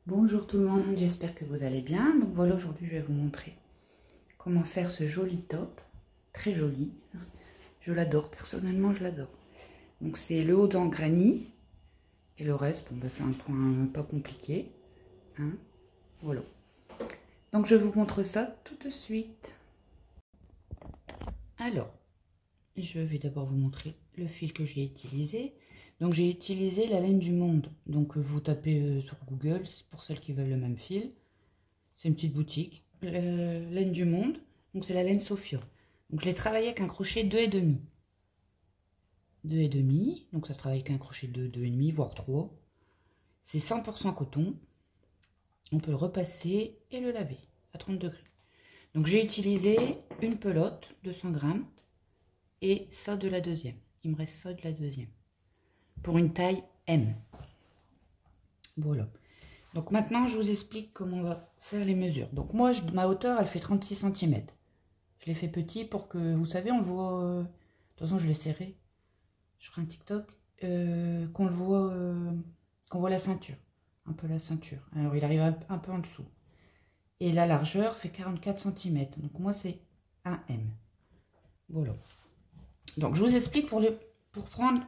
Bonjour tout le monde, j'espère que vous allez bien. Donc voilà, aujourd'hui je vais vous montrer comment faire ce joli top, très joli. Je l'adore, personnellement je l'adore. Donc c'est le haut en granit et le reste, bon, bah, c'est un point pas compliqué. Hein, voilà. Donc je vous montre ça tout de suite. Alors, je vais d'abord vous montrer le fil que j'ai utilisé. Donc j'ai utilisé la laine du monde. Donc vous tapez sur Google pour celles qui veulent le même fil. C'est une petite boutique. Laine du monde. Donc c'est la laine Sophia. Donc je l'ai travaillé avec un crochet 2,5. 2,5. Donc ça se travaille avec un crochet de 2,5 voire 3. C'est 100% coton. On peut le repasser et le laver à 30 degrés. Donc j'ai utilisé une pelote de 100 grammes et ça de la deuxième. Il me reste ça de la deuxième. Pour une taille M. Voilà. Donc maintenant, je vous explique comment on va faire les mesures. Donc moi, ma hauteur, elle fait 36 cm. Je l'ai fait petit pour que, vous savez, on le voit... de toute façon, je l'ai serré. Je ferai un TikTok. Qu'on le voit... qu'on voit la ceinture. Un peu la ceinture. Alors, il arrive un peu en dessous. Et la largeur fait 44 cm. Donc moi, c'est un M. Voilà. Donc, je vous explique pour prendre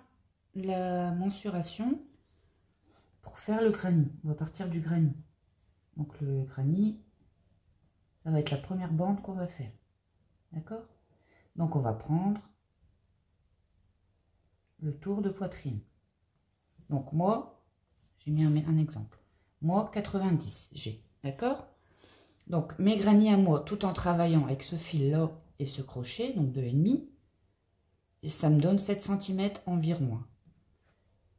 la mensuration... Pour faire le granit, on va partir du granit. Donc le granit, ça va être la première bande qu'on va faire. D'accord? Donc on va prendre le tour de poitrine. Donc moi, j'ai mis un exemple. Moi, 90 j'ai. D'accord? Donc mes granits à moi, tout en travaillant avec ce fil-là et ce crochet, donc 2,5, ça me donne 7 cm environ.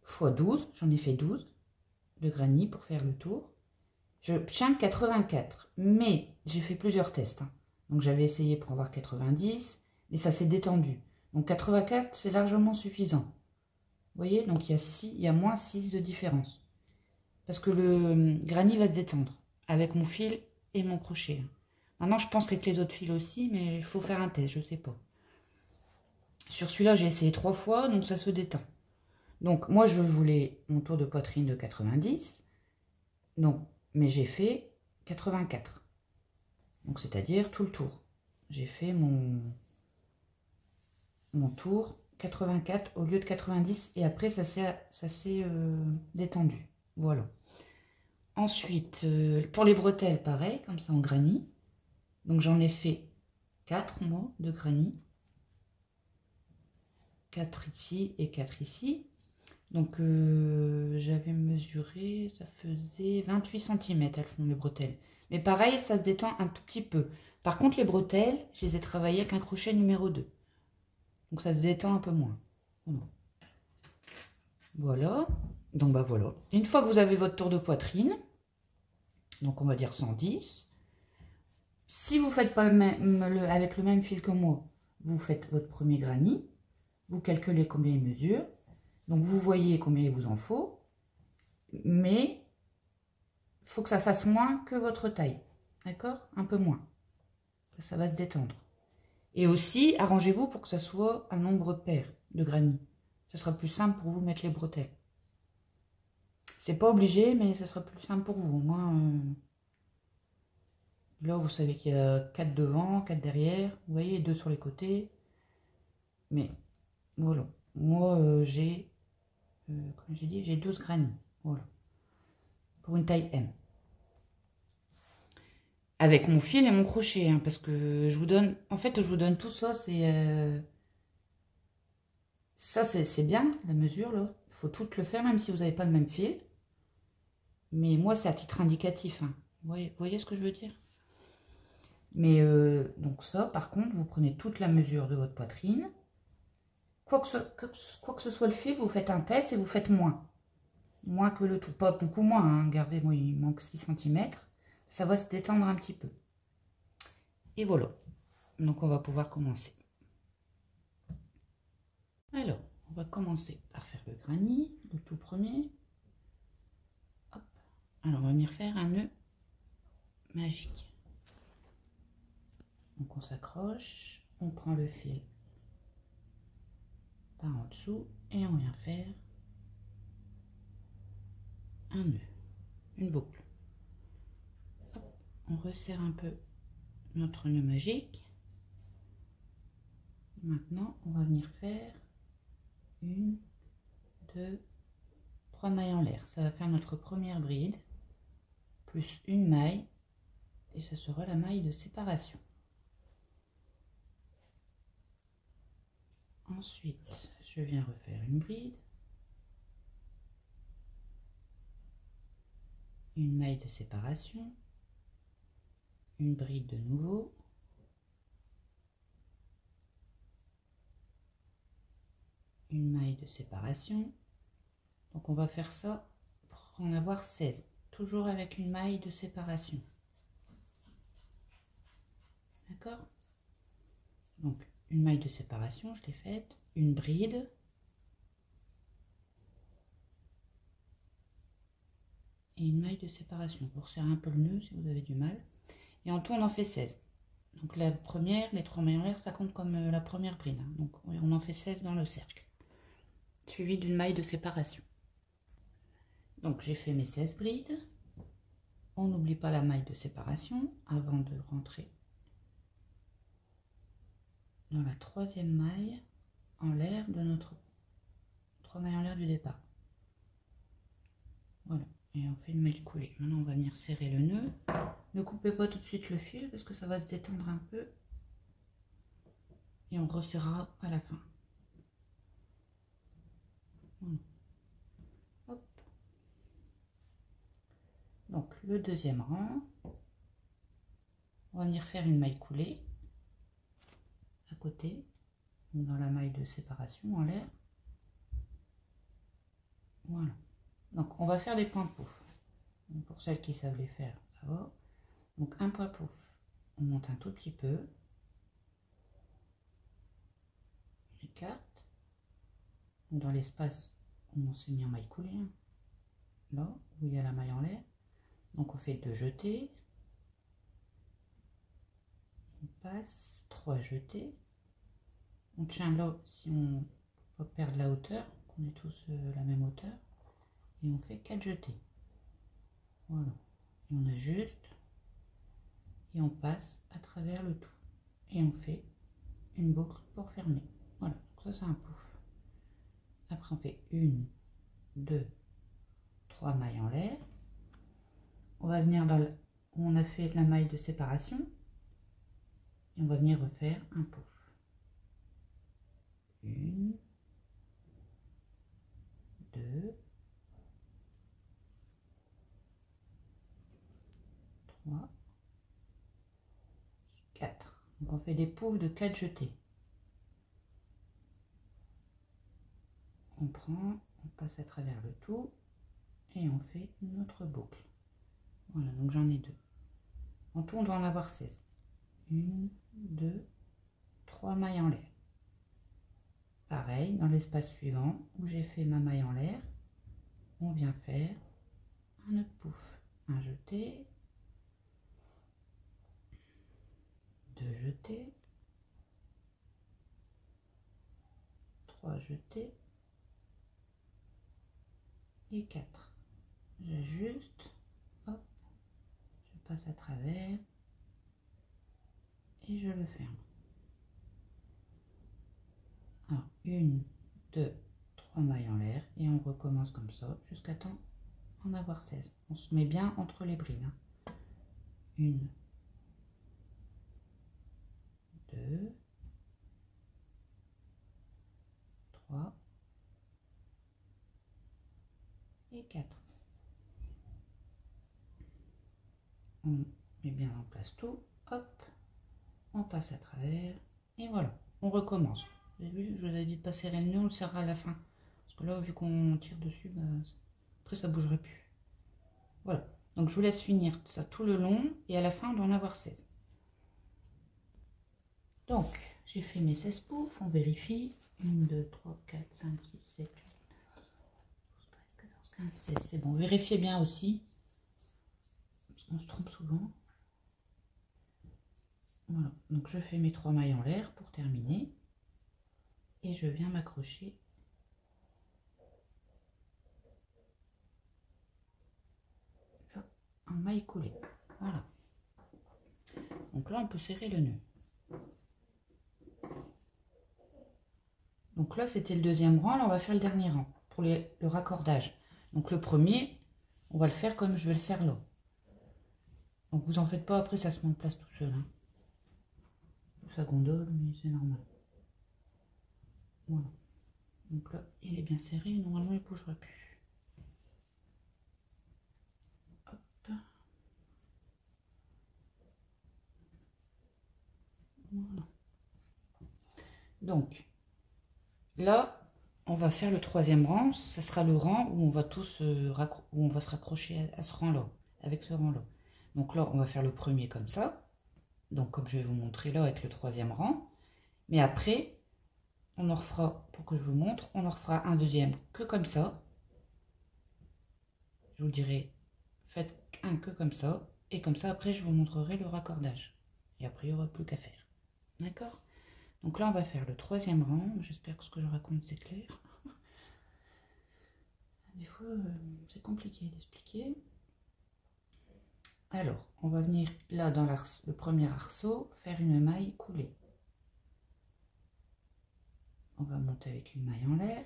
Fois 12, j'en ai fait 12 de granit pour faire le tour. Je tiens 84, mais j'ai fait plusieurs tests. Donc j'avais essayé pour avoir 90, mais ça s'est détendu. Donc 84, c'est largement suffisant. Vous voyez, donc il y a moins 6 de différence. Parce que le granit va se détendre avec mon fil et mon crochet. Maintenant, je pense qu'avec les autres fils aussi, mais il faut faire un test, je ne sais pas. Sur celui-là, j'ai essayé 3 fois, donc ça se détend. Donc moi, je voulais mon tour de poitrine de 90. Donc, mais j'ai fait 84. Donc, c'est-à-dire tout le tour. J'ai fait mon tour 84 au lieu de 90. Et après, ça s'est détendu. Voilà. Ensuite, pour les bretelles, pareil, comme ça en granit. Donc, j'en ai fait 4, moi, de granit. 4 ici et 4 ici. Donc, j'avais mesuré, ça faisait 28 cm, elles font mes bretelles. Mais pareil, ça se détend un tout petit peu. Par contre, les bretelles, je les ai travaillées avec un crochet numéro 2. Donc, ça se détend un peu moins. Voilà. Donc, bah voilà. Une fois que vous avez votre tour de poitrine, donc on va dire 110. Si vous ne faites pas avec le même fil que moi, vous faites votre premier granit. Vous calculez combien il mesure. Donc, vous voyez combien il vous en faut. Mais il faut que ça fasse moins que votre taille. D'accord? Un peu moins. Ça va se détendre. Et aussi, arrangez-vous pour que ça soit un nombre pair de granit. Ce sera plus simple pour vous mettre les bretelles. C'est pas obligé, mais ce sera plus simple pour vous. Moi, là, vous savez qu'il y a 4 devant, 4 derrière. Vous voyez, 2 sur les côtés. Mais, voilà. Moi, j'ai, comme j'ai dit, j'ai 12 granits. Voilà. Pour une taille M. Avec mon fil et mon crochet, hein, parce que je vous donne, en fait, je vous donne tout ça, c'est bien, la mesure, là. Il faut tout le faire, même si vous n'avez pas le même fil. Mais moi, c'est à titre indicatif, hein. Vous voyez ce que je veux dire? Mais, donc ça, par contre, vous prenez toute la mesure de votre poitrine. Quoi que ce soit le fil, vous faites un test et vous faites moins. Moins que le tout. Pas beaucoup moins, hein. Regardez, moi, il manque 6 cm. Ça va se détendre un petit peu. Et voilà. Donc, on va pouvoir commencer. Alors, on va commencer par faire le granit, le tout premier. Hop. Alors, on va venir faire un nœud magique. Donc, on s'accroche, on prend le fil par en dessous et on vient faire un nœud, une boucle. on resserre un peu notre nœud magique. Maintenant, on va venir faire 1, 2, 3 mailles en l'air. Ça va faire notre première bride, plus une maille, et ça sera la maille de séparation. Ensuite, je viens refaire une bride, une maille de séparation, une bride de nouveau, une maille de séparation. Donc on va faire ça pour en avoir 16, toujours avec une maille de séparation. D'accord? Donc une maille de séparation, je l'ai faite, une bride, et une maille de séparation pour serrer un peu le nœud si vous avez du mal. Et en tout on en fait 16. Donc la première, les 3 mailles en l'air, ça compte comme la première bride, hein. Donc on en fait 16 dans le cercle, suivi d'une maille de séparation. Donc j'ai fait mes 16 brides. On n'oublie pas la maille de séparation avant de rentrer dans la troisième maille en l'air de notre 3 mailles en l'air du départ. Voilà, et on fait une maille coulée. Maintenant on va venir serrer le nœud. Ne coupez pas tout de suite le fil parce que ça va se détendre un peu et on resserrera à la fin. Voilà. Hop. Donc le deuxième rang, on va venir faire une maille coulée à côté, dans la maille de séparation en l'air. Voilà. Donc on va faire des points pouf. Pour celles qui savent les faire, ça va. Donc un point pouf, on monte un tout petit peu, on écarte. Dans l'espace où on s'est mis en maille coulée, hein, là où il y a la maille en l'air. Donc on fait 2 jetés, on passe 3 jetés, on tient là si on peut pas perdre la hauteur, qu'on est tous la même hauteur, et on fait 4 jetés. Voilà, et on ajuste et on passe à travers le tout et on fait une boucle pour fermer. Voilà, donc ça c'est un pouf. Après on fait 1, 2, 3 mailles en l'air. On va venir dans où on a fait la maille de séparation et on va venir refaire un pouf. 1, 2, 3, 4. Donc on fait des poufs de 4 jetés. On prend, on passe à travers le tout et on fait notre boucle. Voilà, donc j'en ai 2. En tout, on doit en avoir 16. 1, 2, 3 mailles en l'air. Pareil, dans l'espace suivant où j'ai fait ma maille en l'air, on vient faire un autre pouf. Un jeté, 2 jetés, 3 jetés et 4. J'ajuste, hop, je passe à travers et je le ferme. Alors, 1, 2, 3 mailles en l'air et on recommence comme ça jusqu'à temps en avoir 16. On se met bien entre les brides. 1, 2, 3 et 4. On met bien en place tout, hop, on passe à travers et voilà, on recommence. Vous avez vu, je vous ai dit de pas serrer le nœud, on le serrera à la fin. Parce que là, vu qu'on tire dessus, bah, après ça bougerait plus. Voilà, donc je vous laisse finir ça tout le long et à la fin on doit en avoir 16. Donc, j'ai fait mes 16 poufs, on vérifie. 1, 2, 3, 4, 5, 6, 7, 8, 9, 10, 12, 13, 14, 15, 16. C'est bon, vérifiez bien aussi. Parce qu'on se trompe souvent. Voilà, donc je fais mes 3 mailles en l'air pour terminer. Et je viens m'accrocher en maille coulée. Voilà. Donc là, on peut serrer le nœud. Donc là, c'était le deuxième rang. Là, on va faire le dernier rang pour le raccordage. Donc le premier, on va le faire comme je vais le faire là. Donc vous en faites pas, après ça se met en place tout seul. Hein. Ça gondole, mais c'est normal. Voilà. Donc là, il est bien serré. Normalement, il ne bougera plus. Hop. Voilà. Donc, là, on va faire le troisième rang. Ça sera le rang où on va tous où on va se raccrocher à ce rang-là, avec ce rang-là. Donc là, on va faire le premier comme ça. Donc comme je vais vous montrer là avec le troisième rang. Mais après, on en refera, pour que je vous montre, on en refera un deuxième que comme ça. Je vous dirai, faites un que comme ça. Et comme ça, après, je vous montrerai le raccordage. Et après, il n'y aura plus qu'à faire. D'accord? Donc là, on va faire le troisième rang. J'espère que ce que je raconte, c'est clair. Des fois, c'est compliqué d'expliquer. Alors, on va venir là dans le premier arceau, faire une maille coulée. On va monter avec une maille en l'air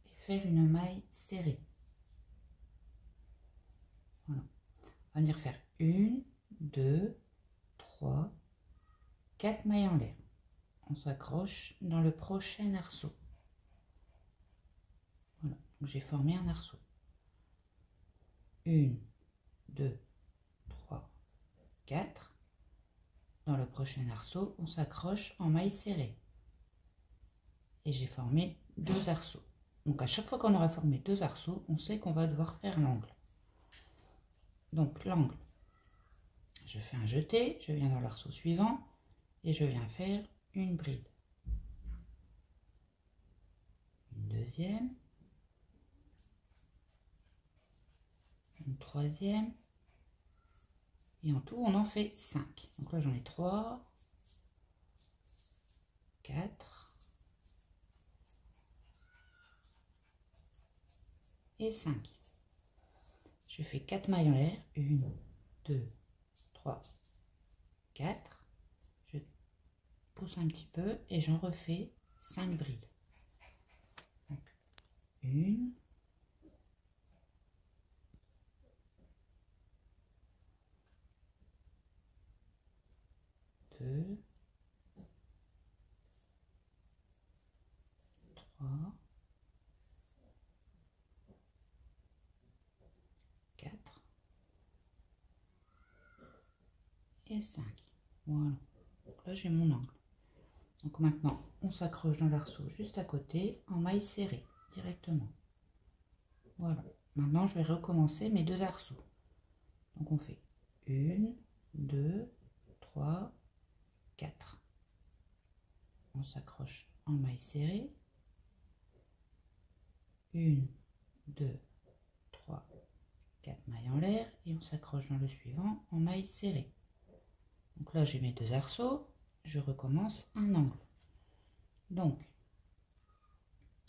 et faire une maille serrée. Voilà. On va venir faire 1, 2, 3, 4 mailles en l'air. On s'accroche dans le prochain arceau. Voilà, donc j'ai formé un arceau. 1, 2, 3, 4. Dans le prochain arceau, on s'accroche en maille serrée. Et j'ai formé 2 arceaux. Donc à chaque fois qu'on aura formé 2 arceaux, on sait qu'on va devoir faire l'angle. Donc l'angle, je fais un jeté, je viens dans l'arceau suivant et je viens faire une bride. Une deuxième, une troisième, et en tout on en fait 5. Donc là j'en ai 3, 4 et 5. Je fais 4 mailles en l'air, 1, 2, 3, 4. Je pousse un petit peu et j'en refais 5 brides. Donc, 1, 2, 3, 4 et 5. Voilà. Donc là j'ai mon angle. Donc maintenant on s'accroche dans l'arceau juste à côté en maille serrée directement. Voilà. Maintenant je vais recommencer mes 2 arceaux. Donc on fait 1, 2, 3, 4. On s'accroche en maille serrée. 1, 2, 3, 4 mailles en l'air et on s'accroche dans le suivant en maille serrée. Donc là j'ai mes 2 arceaux, je recommence un angle. Donc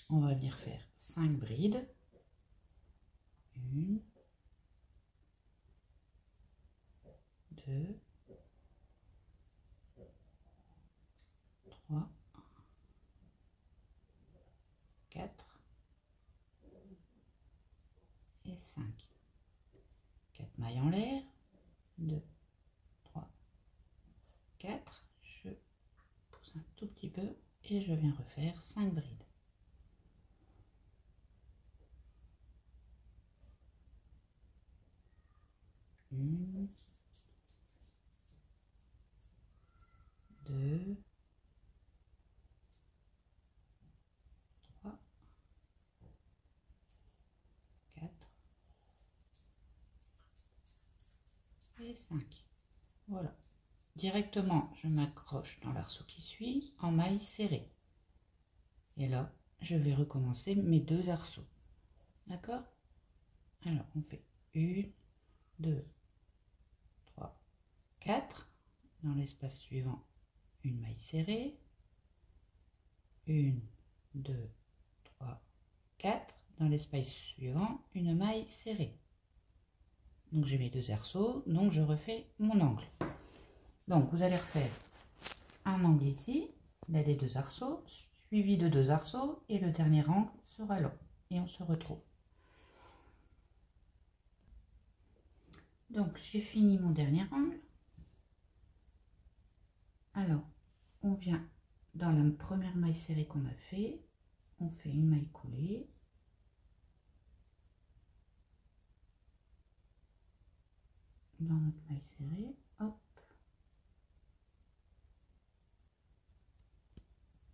on va venir faire 5 brides. 1, 2, 3, 4 et 5. 4 mailles en l'air. 2, 3, 4. Je pousse un tout petit peu et je viens refaire 5 brides. 1, 2, 3, 4 et 5. Voilà. Directement, je m'accroche dans l'arceau qui suit en maille serrée. Et là, je vais recommencer mes 2 arceaux. D'accord? Alors, on fait 1, 2, 3, 4. Dans l'espace suivant, une maille serrée. 1, 2, 3, 4. Dans l'espace suivant, une maille serrée. Donc j'ai mes 2 arceaux, donc je refais mon angle. Donc vous allez refaire un angle ici, là des 2 arceaux, suivi de 2 arceaux, et le dernier angle sera là. Et on se retrouve. Donc j'ai fini mon dernier angle. Alors, on vient dans la première maille serrée qu'on a fait, on fait une maille coulée. Dans notre maille serrée, hop.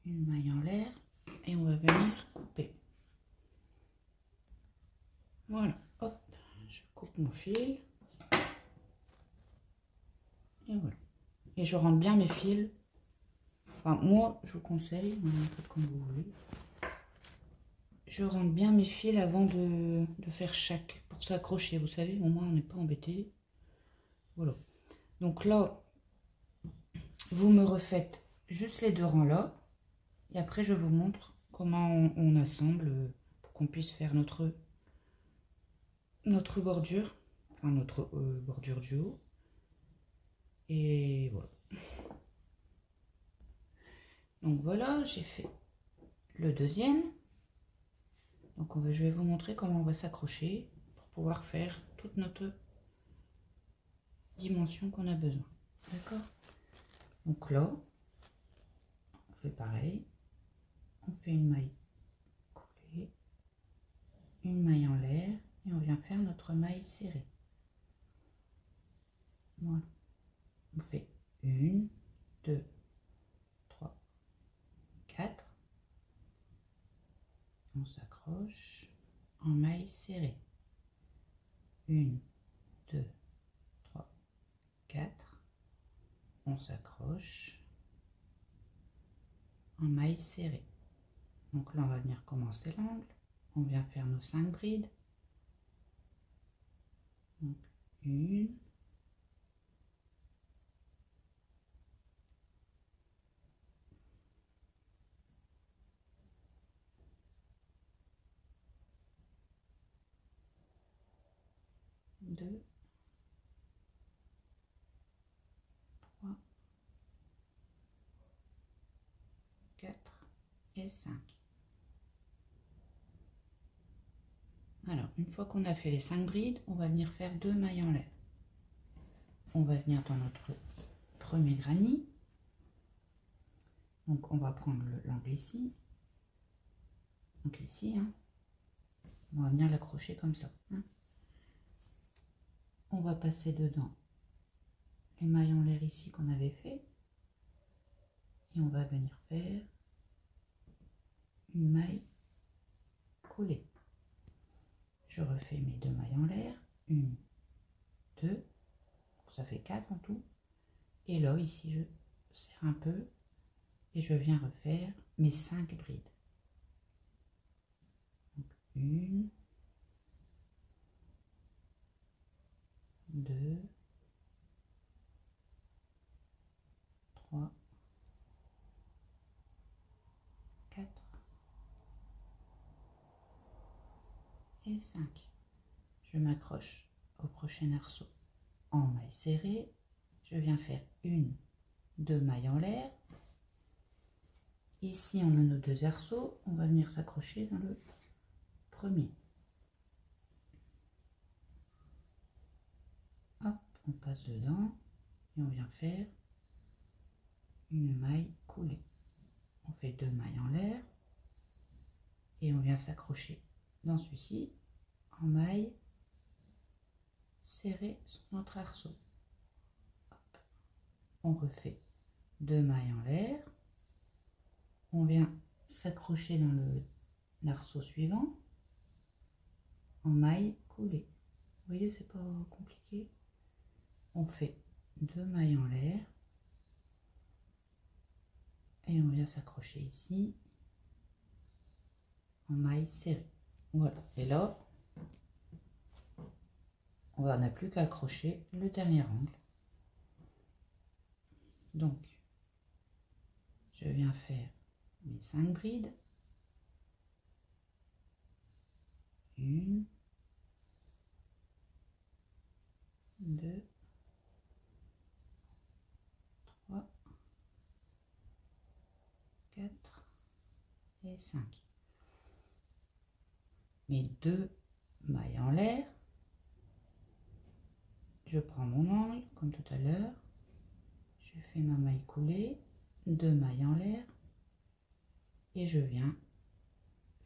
Une maille en l'air et on va venir couper. Voilà, hop, je coupe mon fil. Et voilà. Et je rentre bien mes fils. Enfin, moi, je vous conseille, faites comme vous voulez. Je rentre bien mes fils avant de faire chaque, pour s'accrocher, vous savez, au moins on n'est pas embêté. Voilà. Donc là, vous me refaites juste les 2 rangs là. Et après, je vous montre comment on assemble pour qu'on puisse faire notre bordure. Enfin, notre bordure du haut. Et voilà. Donc voilà, j'ai fait le deuxième. Donc je vais vous montrer comment on va s'accrocher pour pouvoir faire toute notre dimension qu'on a besoin. D'accord? Donc là, on fait pareil. On fait une maille coulée, une maille en l'air et on vient faire notre maille serrée. Voilà. On fait 1, 2, 3, 4. On s'accroche en maille serrée. 1, 2, 3, 4. On s'accroche en maille serrée. Donc là, on va venir commencer l'angle. On vient faire nos 5 brides. Donc 1, 2, 3, 4 et 5. Alors, une fois qu'on a fait les 5 brides, on va venir faire 2 mailles en l'air. On va venir dans notre premier granit. Donc, on va prendre l'angle ici. Donc ici, hein. On va venir l'accrocher comme ça. Hein. On va passer dedans les mailles en l'air ici qu'on avait fait. Et on va venir faire une maille coulée. Je refais mes 2 mailles en l'air. 1, 2, ça fait 4 en tout. Et là, ici, je serre un peu et je viens refaire mes 5 brides. Donc, 1, 2, 3, 4 et 5. Je m'accroche au prochain arceau en maille serrée. Je viens faire 1, 2 mailles en l'air. Ici, on a nos 2 arceaux. On va venir s'accrocher dans le premier. Hop, on passe dedans et on vient faire une maille coulée. On fait 2 mailles en l'air et on vient s'accrocher dans celui-ci en maille serrée sur notre arceau. Hop. On refait 2 mailles en l'air. On vient s'accrocher dans l'arceau suivant en maille coulée. Vous voyez, c'est pas compliqué. On fait 2 mailles en l'air et on vient s'accrocher ici en maille serrée. Voilà. Et là, on n'a plus qu'à accrocher le dernier angle. Donc, je viens faire mes 5 brides. 1, 2, et 5. Mes 2 mailles en l'air, je prends mon angle comme tout à l'heure, je fais ma maille coulée, 2 mailles en l'air et je viens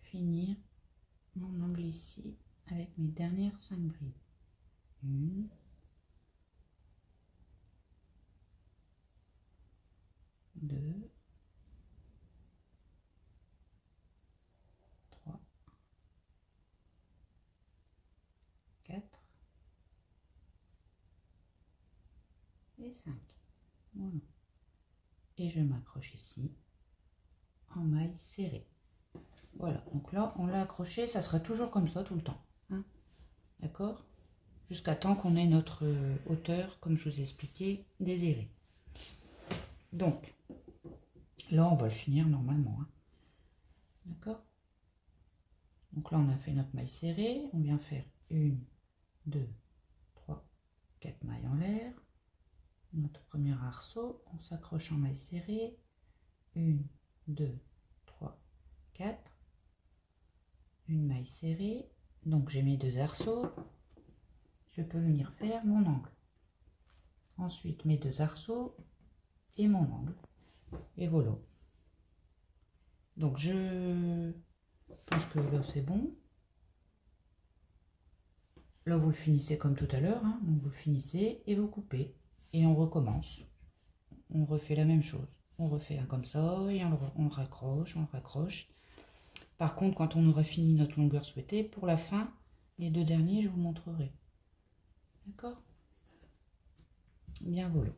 finir mon angle ici avec mes dernières 5 brides. 1, 2, 3, 4 et 5. Voilà. Et je m'accroche ici en maille serrée. Voilà, donc là on l'a accroché, ça sera toujours comme ça tout le temps, hein, d'accord, jusqu'à temps qu'on ait notre hauteur, comme je vous ai expliqué, désirée. Donc là on va le finir normalement, hein, d'accord. Donc là on a fait notre maille serrée, on vient faire 1, 2, 3, 4 mailles en l'air, notre premier arceau, on s'accroche en maille serrée, 1, 2, 3, 4, une maille serrée, donc j'ai mes 2 arceaux, je peux venir faire mon angle, ensuite mes 2 arceaux et mon angle, et voilà. Donc je pense que là c'est bon. Là vous le finissez comme tout à l'heure, hein, donc vous le finissez et vous coupez et on recommence, on refait la même chose, on refait un comme ça et on raccroche. Par contre, quand on aura fini notre longueur souhaitée, pour la fin, les 2 derniers, je vous montrerai. D'accord? Bien voilà.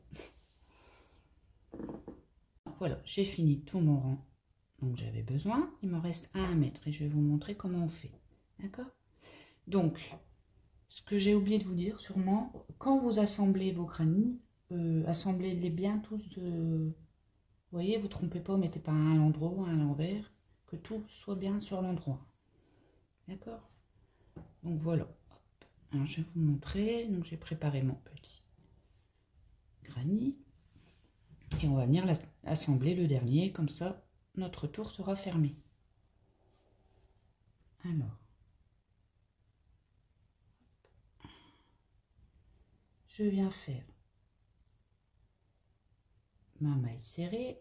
Voilà, j'ai fini tout mon rang. Donc j'avais besoin. Il me reste un à mettre et je vais vous montrer comment on fait. D'accord? Donc, ce que j'ai oublié de vous dire, sûrement, quand vous assemblez vos granits, assemblez-les bien tous. Vous voyez, vous ne trompez pas, mettez pas un à l'endroit, un à l'envers, que tout soit bien sur l'endroit. D'accord? Donc voilà. Alors, je vais vous montrer. Donc j'ai préparé mon petit granit et on va venir assembler le dernier, comme ça notre tour sera fermé. Alors, je viens faire ma maille serrée,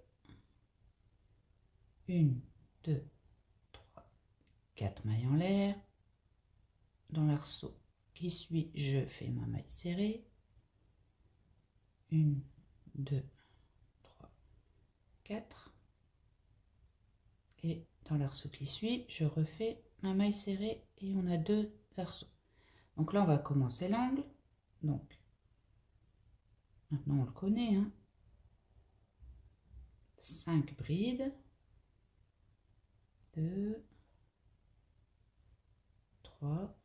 1, 2, 3, 4 mailles en l'air. Dans l'arceau qui suit, je fais ma maille serrée, 1, 2, 3, 4, et dans l'arceau qui suit, je refais ma maille serrée et on a 2 arceaux. Donc là on va commencer l'angle, donc maintenant on le connaît, hein. 5 brides, 2, 3,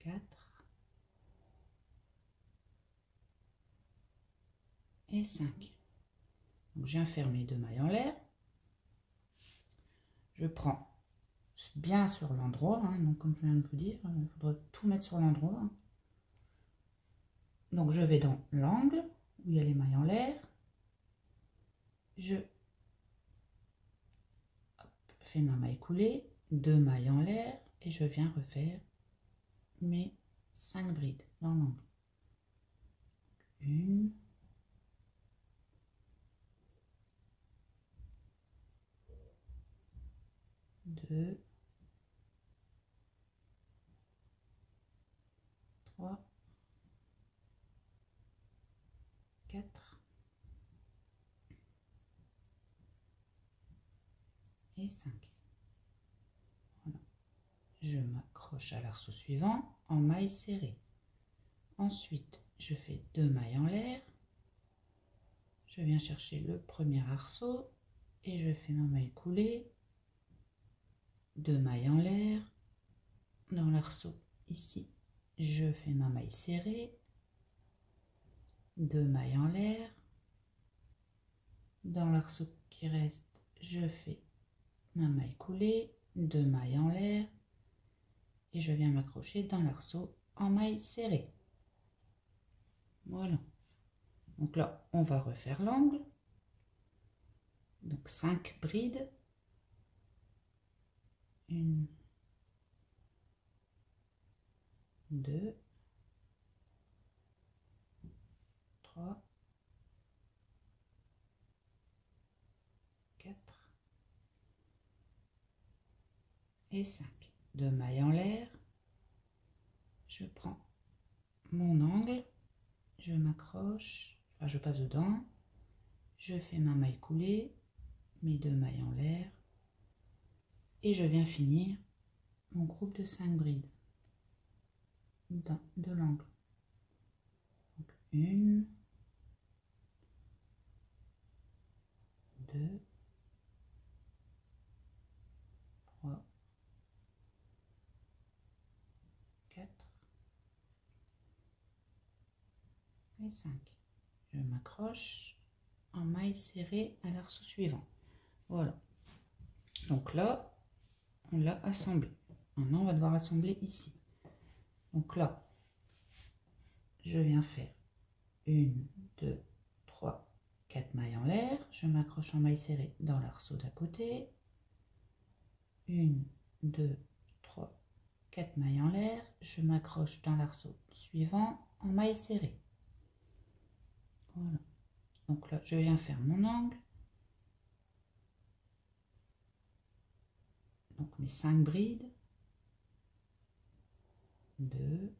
4 et 5. Donc je viens faire mes 2 mailles en l'air, je prends bien sur l'endroit, hein, donc comme je viens de vous dire, il faudra tout mettre sur l'endroit, hein. Donc je vais dans l'angle où il y a les mailles en l'air, je fais ma maille coulée, 2 mailles en l'air et je viens refaire mes 5 brides dans l'angle. 1, 2, 3, 4 et 5. Voilà. Je m'accroche à l'arceau suivant en maille serrée. Ensuite, je fais 2 mailles en l'air. Je viens chercher le premier arceau et je fais ma maille coulée. 2 mailles en l'air. Dans l'arceau ici, je fais ma maille serrée. 2 mailles en l'air. Dans l'arceau qui reste, je fais ma maille coulée, 2 mailles en l'air et je viens m'accrocher dans l'arceau en maille serrée. Voilà. Donc là, on va refaire l'angle. Donc 5 brides. 1, 2, 3, 4 et 5. 2 mailles en l'air. Je prends mon angle, je m'accroche, enfin je passe dedans, je fais ma maille coulée, mes 2 mailles en l'air et je viens finir mon groupe de 5 brides de l'angle. 1, 2, 3, 4 et 5. Je m'accroche en maille serrée à l'arceau suivant. Voilà. Donc là, on l'a assemblé. Maintenant, on va devoir assembler ici. Donc là, je viens faire 1, 2, 3, 4 mailles en l'air. Je m'accroche en maille serrée dans l'arceau d'à côté. 1, 2, 3, 4 mailles en l'air. Je m'accroche dans l'arceau suivant en maille serrée. Voilà. Donc là, je viens faire mon angle. Donc mes 5 brides. 2,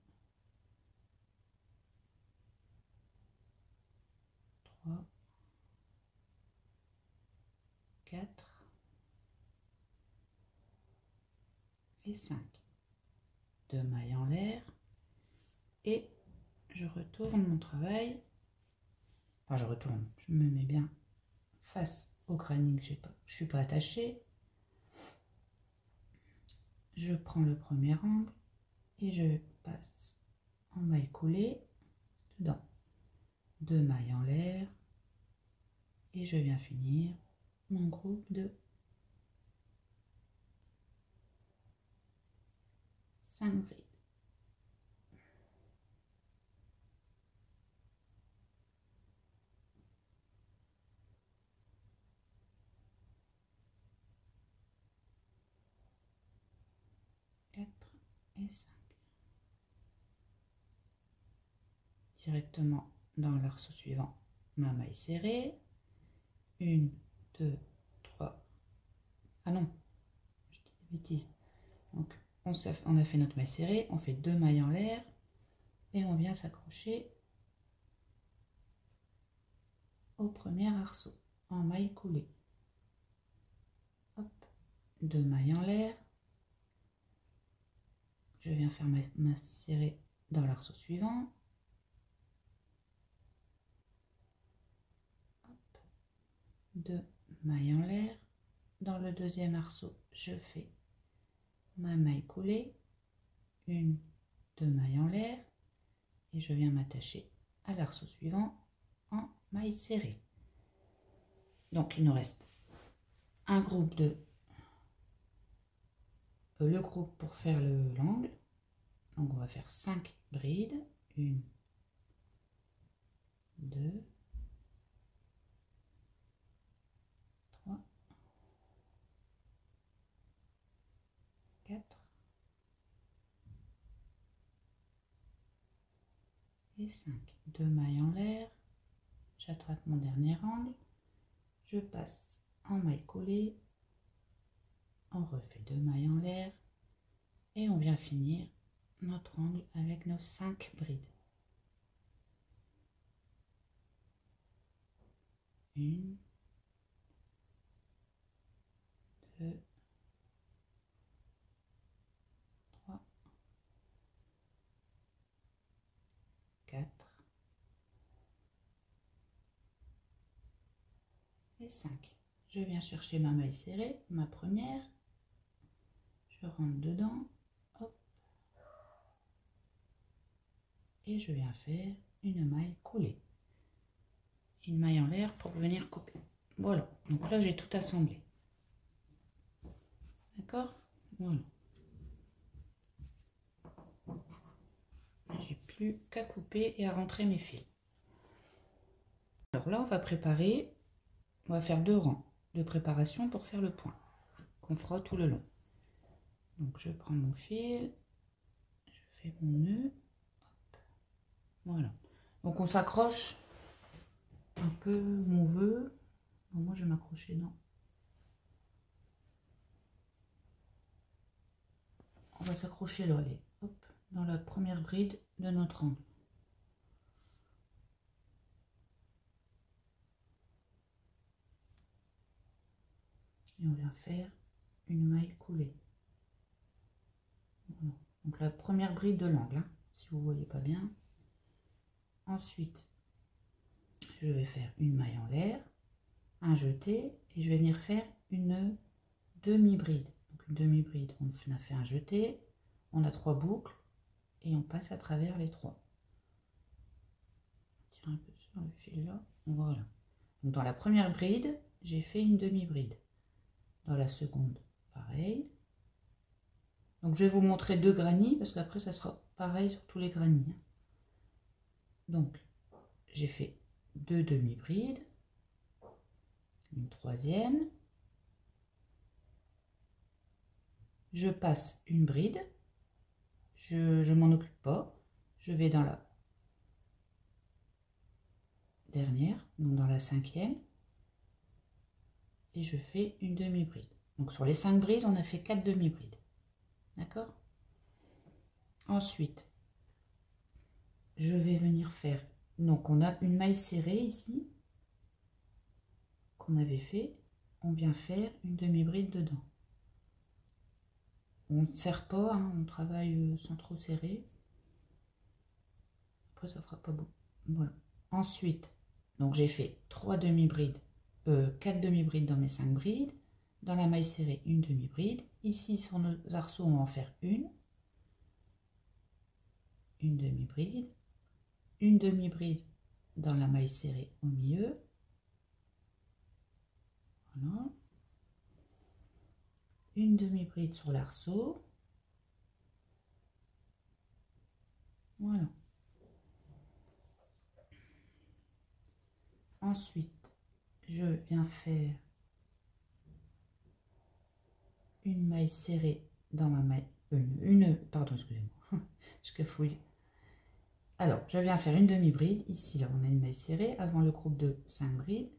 3, 4 et 5. 2 mailles en l'air. Et je retourne mon travail. Enfin, je retourne. Je me mets bien face au granit que je ne suis pas attachée. Je prends le premier angle et je passe en maille coulée dedans. 2 mailles en l'air et je viens finir mon groupe de 5 brides. Et 5. Directement dans l'arceau suivant, ma maille serrée. 1, 2, 3. Ah non, je dis des bêtises. Donc, on a fait notre maille serrée, on fait 2 mailles en l'air et on vient s'accrocher au premier arceau en maille coulée. Hop, 2 mailles en l'air. Je viens faire ma serrée dans l'arceau suivant. 2 mailles en l'air. Dans le deuxième arceau, je fais ma maille coulée. 1, 2 mailles en l'air. Et je viens m'attacher à l'arceau suivant en maille serrée. Donc il nous reste un groupe de le groupe pour faire l'angle. Donc on va faire 5 brides. 1, 2, 3, 4 et 5. 2 mailles en l'air. J'attrape mon dernier angle. Je passe en maille coulée. On refait 2 mailles en l'air. Et on vient finir notre angle avec nos 5 brides. 1, 2, 3, 4 et 5. Je viens chercher ma maille serrée, ma première. Je rentre dedans. Hop. Et je viens faire une maille coulée. Une maille en l'air pour venir couper. Voilà. Donc là, j'ai tout assemblé. D'accord? Voilà. J'ai plus qu'à couper et à rentrer mes fils. Alors là, on va préparer, on va faire 2 rangs. de préparation pour faire le point qu'on fera tout le long. Donc je prends mon fil, je fais mon nœud, hop, voilà. Donc on s'accroche un peu où on veut. Bon, moi je vais m'accrocher dans. On va s'accrocher là, allez, hop, dans la première bride de notre angle. Et on vient faire une maille coulée. Voilà. Donc la première bride de l'angle, hein, si vous ne voyez pas bien. Ensuite, je vais faire une maille en l'air, un jeté, et je vais venir faire une demi-bride. Donc une demi-bride, on a fait un jeté, on a 3 boucles, et on passe à travers les 3. On tire un peu sur le fil là, voilà. Donc dans la première bride, j'ai fait une demi-bride. Dans la seconde, pareil. Donc je vais vous montrer 2 granits, parce qu'après ça sera pareil sur tous les granits. Donc j'ai fait 2 demi-brides, une troisième, je passe une bride, je m'en occupe pas, je vais dans la dernière, donc dans la cinquième, et je fais une demi-bride. Donc sur les 5 brides, on a fait 4 demi-brides. D'accord? Ensuite, je vais venir faire, donc on a une maille serrée ici, qu'on avait fait, on vient faire une demi-bride dedans. On ne serre pas, hein, on travaille sans trop serrer. Après ça fera pas beau. Voilà. Ensuite, donc j'ai fait 3 demi-brides, 4 demi-brides dans mes 5 brides. Dans la maille serrée, une demi-bride. Ici sur nos arceaux, on va en faire une demi-bride, une demi-bride dans la maille serrée au milieu. Voilà. Une demi-bride sur l'arceau. Voilà. Ensuite, je viens faire une maille serrée dans ma maille, pardon, excusez-moi, je cafouille. Alors, je viens faire une demi-bride. Ici, là, on a une maille serrée avant le groupe de 5 brides.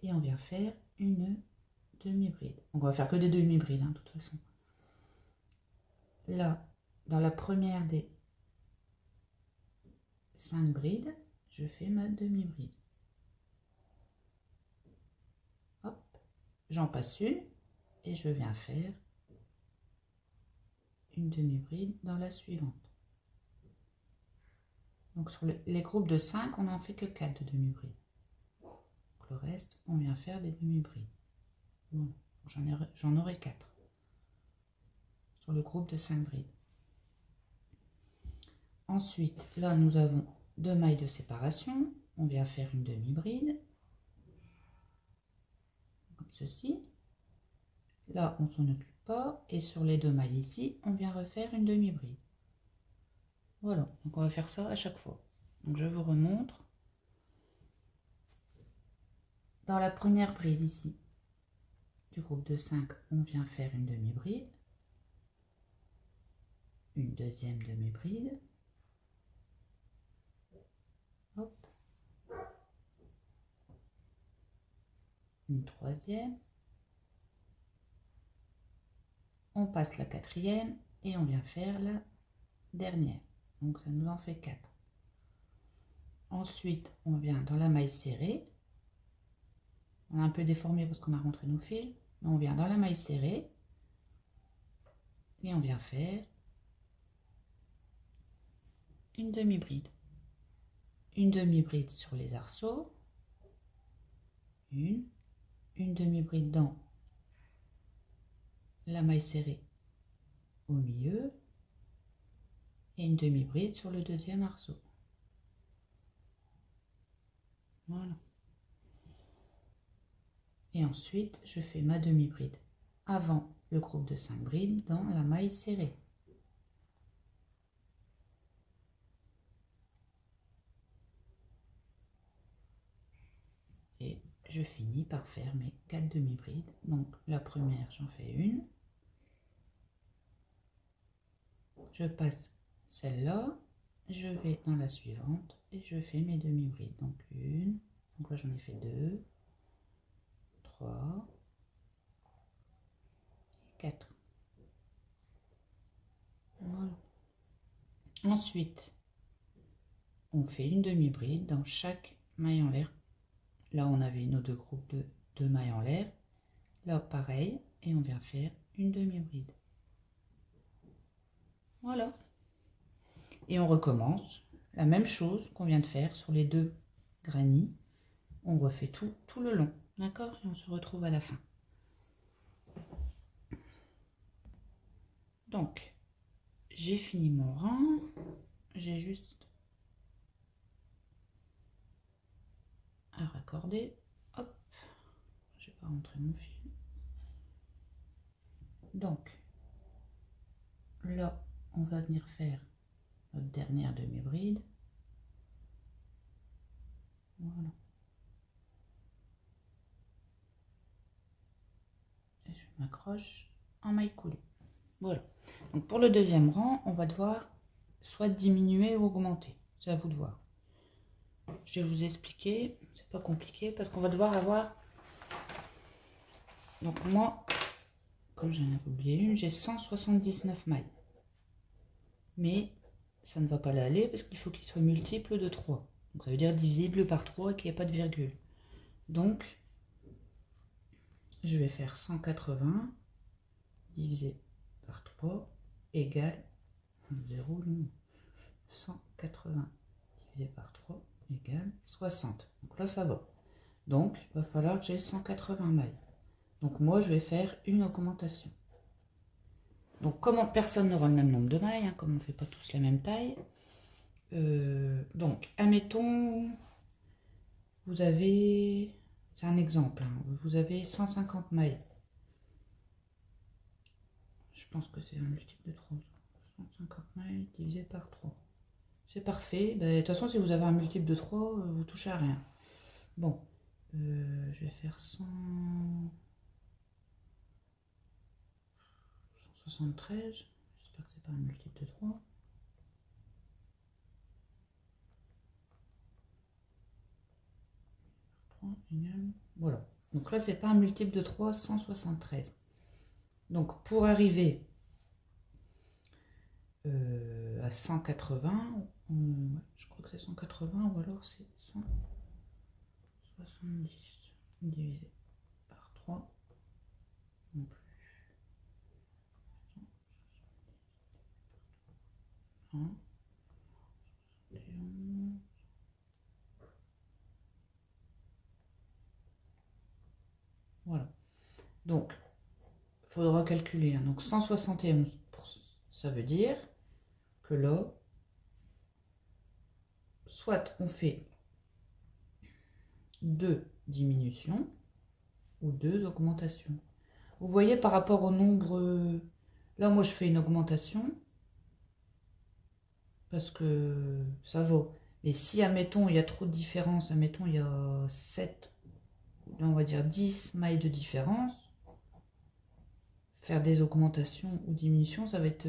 Et on vient faire une demi-bride. Donc, on va faire que des demi-brides, hein, de toute façon. Là, dans la première des 5 brides, je fais ma demi-bride. Hop, j'en passe une et je viens faire une demi-bride dans la suivante. Donc sur les groupes de 5, on n'en fait que 4 de demi-brides. Le reste, on vient faire des demi-brides. Bon, j'en aurai 4 sur le groupe de 5 brides. Ensuite, là, nous avons 2 mailles de séparation. On vient faire une demi-bride, comme ceci. Là, on s'en occupe pas. Et sur les 2 mailles ici, on vient refaire une demi-bride. Voilà, donc on va faire ça à chaque fois. Donc je vous remontre. Dans la première bride ici, du groupe de 5, on vient faire une demi-bride. Une deuxième demi-bride. Hop. Une troisième. On passe la quatrième et on vient faire la dernière. Donc ça nous en fait 4. Ensuite, on vient dans la maille serrée. On a un peu déformé parce qu'on a rentré nos fils. Mais on vient dans la maille serrée. Et on vient faire une demi-bride. Une demi-bride sur les arceaux. Une demi-bride dans la maille serrée au milieu. Et une demi-bride sur le deuxième arceau. Voilà. Et ensuite, je fais ma demi-bride avant le groupe de 5 brides dans la maille serrée. Et je finis par faire mes 4 demi-brides. Donc la première, j'en fais une. Je passe celle-là, je vais dans la suivante et je fais mes demi-brides. Donc une, donc là j'en ai fait 2, 3, 4. Voilà. Ensuite, on fait une demi-bride dans chaque maille en l'air. Là, on avait nos deux groupes de 2 mailles en l'air. Là, pareil, et on vient faire une demi-bride. Voilà. Et on recommence la même chose qu'on vient de faire sur les 2 granits. On refait tout le long, d'accord? Et on se retrouve à la fin. Donc, j'ai fini mon rang. J'ai juste à raccorder. Hop, je vais pas rentrer mon fil. Donc, là, on va venir faire notre dernière demi-bride. Voilà. Et je m'accroche en maille coulée. Voilà. Donc pour le deuxième rang, on va devoir soit diminuer ou augmenter. C'est à vous de voir. Je vais vous expliquer. C'est pas compliqué parce qu'on va devoir avoir. Donc moi, comme j'en ai oublié une, j'ai 179 mailles. Mais ça ne va pas l'aller parce qu'il faut qu'il soit multiple de 3. Donc ça veut dire divisible par 3 et qu'il n'y ait pas de virgule. Donc, je vais faire 180 divisé par 3 égale 0, 180 divisé par 3 égale 60. Donc là, ça va. Donc, il va falloir que j'ai 180 mailles. Donc moi, je vais faire une augmentation. Donc, comme personne n'aura le même nombre de mailles, hein, comme on ne fait pas tous la même taille, donc, admettons, vous avez, c'est un exemple, hein, vous avez 150 mailles. Je pense que c'est un multiple de 3. 150 mailles divisé par 3. C'est parfait. Ben, de toute façon, si vous avez un multiple de 3, vous touchez à rien. Bon, je vais faire 173. J'espère que c'est pas un multiple de 3. Voilà. Donc là, c'est pas un multiple de 3, 173. Donc, pour arriver à 180, je crois que c'est 180 ou alors c'est 170 divisé par 3 non plus. Voilà. Donc, il faudra calculer. Hein. Donc, 171, ça veut dire que là, soit on fait 2 diminutions ou 2 augmentations. Vous voyez par rapport au nombre, là moi je fais une augmentation parce que ça vaut. Mais si admettons il y a trop de différence, admettons il y a 7, on va dire 10 mailles de différence, faire des augmentations ou diminutions, ça va être,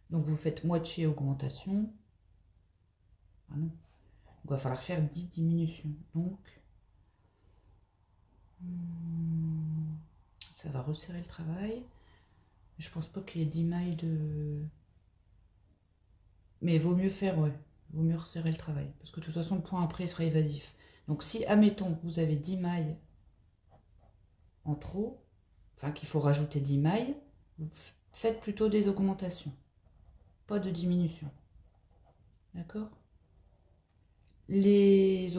donc vous faites moitié augmentation. Ah non. Il va falloir faire 10 diminutions. Donc, ça va resserrer le travail. Je pense pas qu'il y ait 10 mailles de... Mais il vaut mieux faire, ouais. Il vaut mieux resserrer le travail. Parce que de toute façon, le point après sera évasif. Donc, si, admettons, vous avez 10 mailles en trop, enfin qu'il faut rajouter 10 mailles, vous faites plutôt des augmentations. Pas de diminution. D'accord ? Les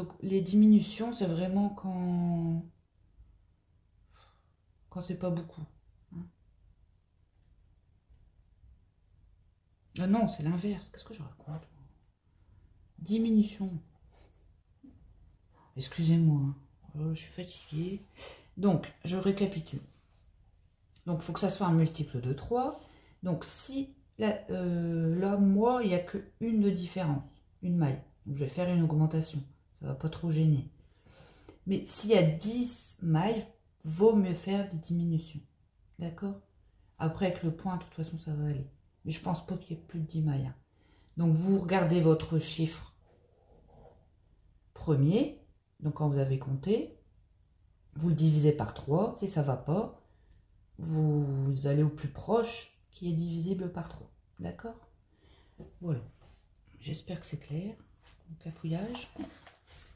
diminutions, c'est vraiment quand c'est pas beaucoup. Hein. Ah non, c'est l'inverse. Qu'est-ce que je raconte? Diminution. Excusez-moi. Hein. Oh, je suis fatiguée. Donc, je récapitule. Donc, il faut que ça soit un multiple de 3. Donc, si là moi, il n'y a qu'une de différence. Une maille. Donc, je vais faire une augmentation. Ça ne va pas trop gêner. Mais s'il y a 10 mailles, vaut mieux faire des diminutions. D'accord? Après, avec le point, de toute façon, ça va aller. Mais je pense pas qu'il y ait plus de 10 mailles, hein. Donc, vous regardez votre chiffre premier. Donc, quand vous avez compté, vous le divisez par 3. Si ça ne va pas, vous allez au plus proche qui est divisible par 3. D'accord? Voilà. J'espère que c'est clair. Donc, cafouillage.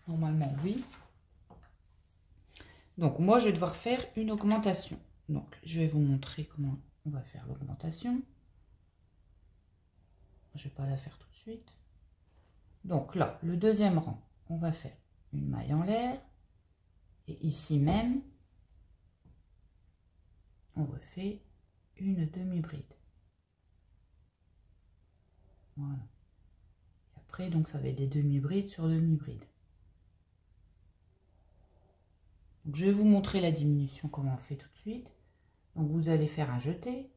Normalement, oui. Donc, moi, je vais devoir faire une augmentation. Donc, je vais vous montrer comment on va faire l'augmentation. Je ne vais pas la faire tout de suite. Donc là, le deuxième rang, on va faire une maille en l'air. Et ici même, on refait une demi-bride. Voilà. Et après, donc, ça va être des demi-brides sur demi-brides. Donc, je vais vous montrer la diminution, comment on fait tout de suite. Donc, vous allez faire un jeté,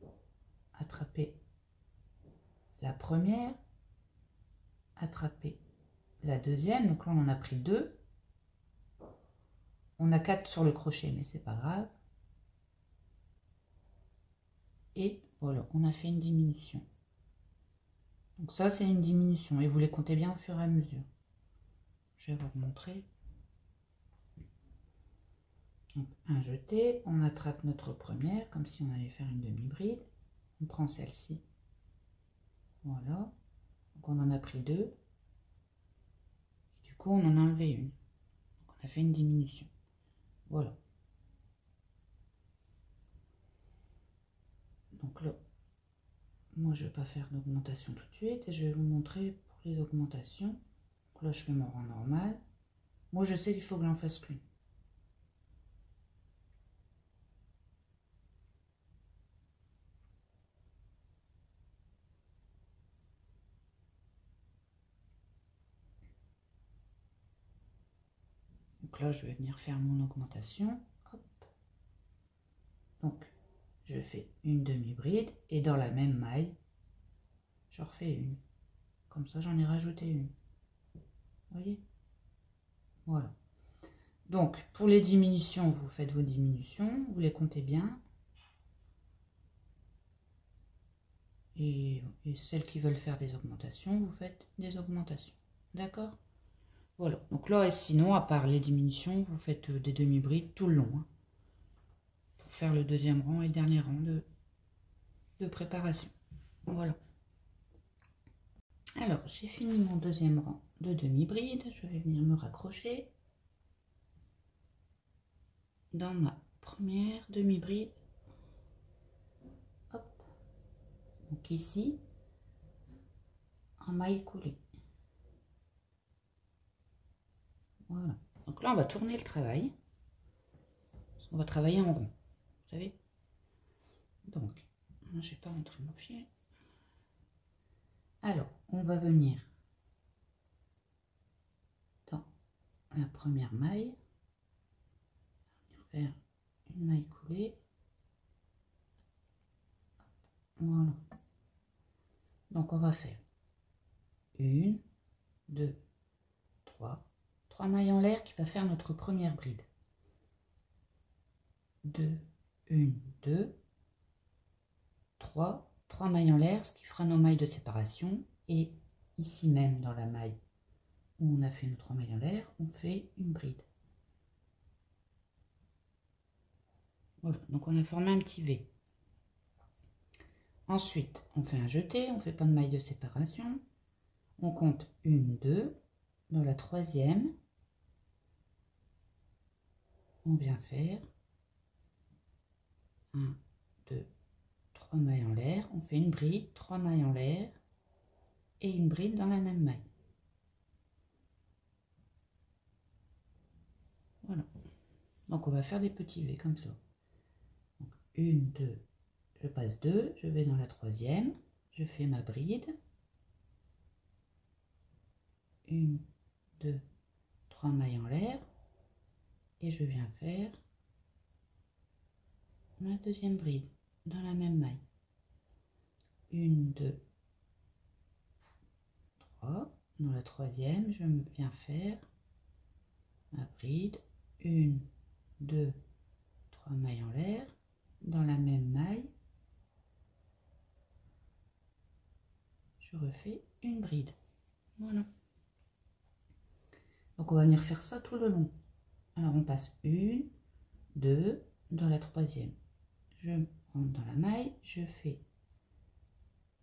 attraper la première, attraper la deuxième. Donc là, on en a pris 2. On a 4 sur le crochet, mais c'est pas grave. Et voilà, on a fait une diminution. Donc ça, c'est une diminution. Et vous les comptez bien au fur et à mesure. Je vais vous remontrer. Donc, un jeté, on attrape notre première, comme si on allait faire une demi-bride. On prend celle-ci. Voilà. Donc on en a pris 2. Du coup, on en a enlevé une. Donc on a fait une diminution. Voilà. Donc là, moi, je ne vais pas faire d'augmentation tout de suite. Et je vais vous montrer pour les augmentations. Donc là, je fais mon rang normal. Moi, je sais qu'il faut que j'en fasse qu'une. Donc là, je vais venir faire mon augmentation. Hop. Donc, je fais une demi-bride et dans la même maille, je refais une. Comme ça, j'en ai rajouté une. Vous voyez? Voilà. Donc, pour les diminutions, vous faites vos diminutions, vous les comptez bien. Et celles qui veulent faire des augmentations, vous faites des augmentations. D'accord? Voilà. Donc là, et sinon, à part les diminutions, vous faites des demi-brides tout le long, hein, pour faire le deuxième rang et dernier rang de préparation. Voilà. Alors, j'ai fini mon deuxième rang de demi-bride. Je vais venir me raccrocher dans ma première demi-bride. Hop. Donc ici, en maille coulée. Voilà. Donc là, on va tourner le travail. On va travailler en rond. Vous savez? Donc, je ne vais pas montrer mon fil. Alors, on va venir dans la première maille, faire une maille coulée. Voilà. Donc, on va faire 1, 2, 3. 3 mailles en l'air qui va faire notre première bride. 2, 1, 2, 3. 3 mailles en l'air, ce qui fera nos mailles de séparation. Et ici même, dans la maille où on a fait nos 3 mailles en l'air, on fait une bride. Voilà, donc on a formé un petit V. Ensuite, on fait un jeté, on ne fait pas de maille de séparation. On compte 1, 2. Dans la troisième, on vient faire 1, 2, 3 mailles en l'air. On fait une bride, 3 mailles en l'air et une bride dans la même maille. Voilà. Donc on va faire des petits V comme ça. Donc, 1, 2, je passe 2, je vais dans la troisième, je fais ma bride. 1, 2, 3 mailles en l'air et je viens faire ma deuxième bride dans la même maille. 1, 2, 3. Dans la troisième, je viens faire ma bride, 1, 2, 3 mailles en l'air. Dans la même maille, je refais une bride. Voilà. Donc on va venir faire ça tout le long. Alors on passe 1, 2, dans la troisième. Je rentre dans la maille, je fais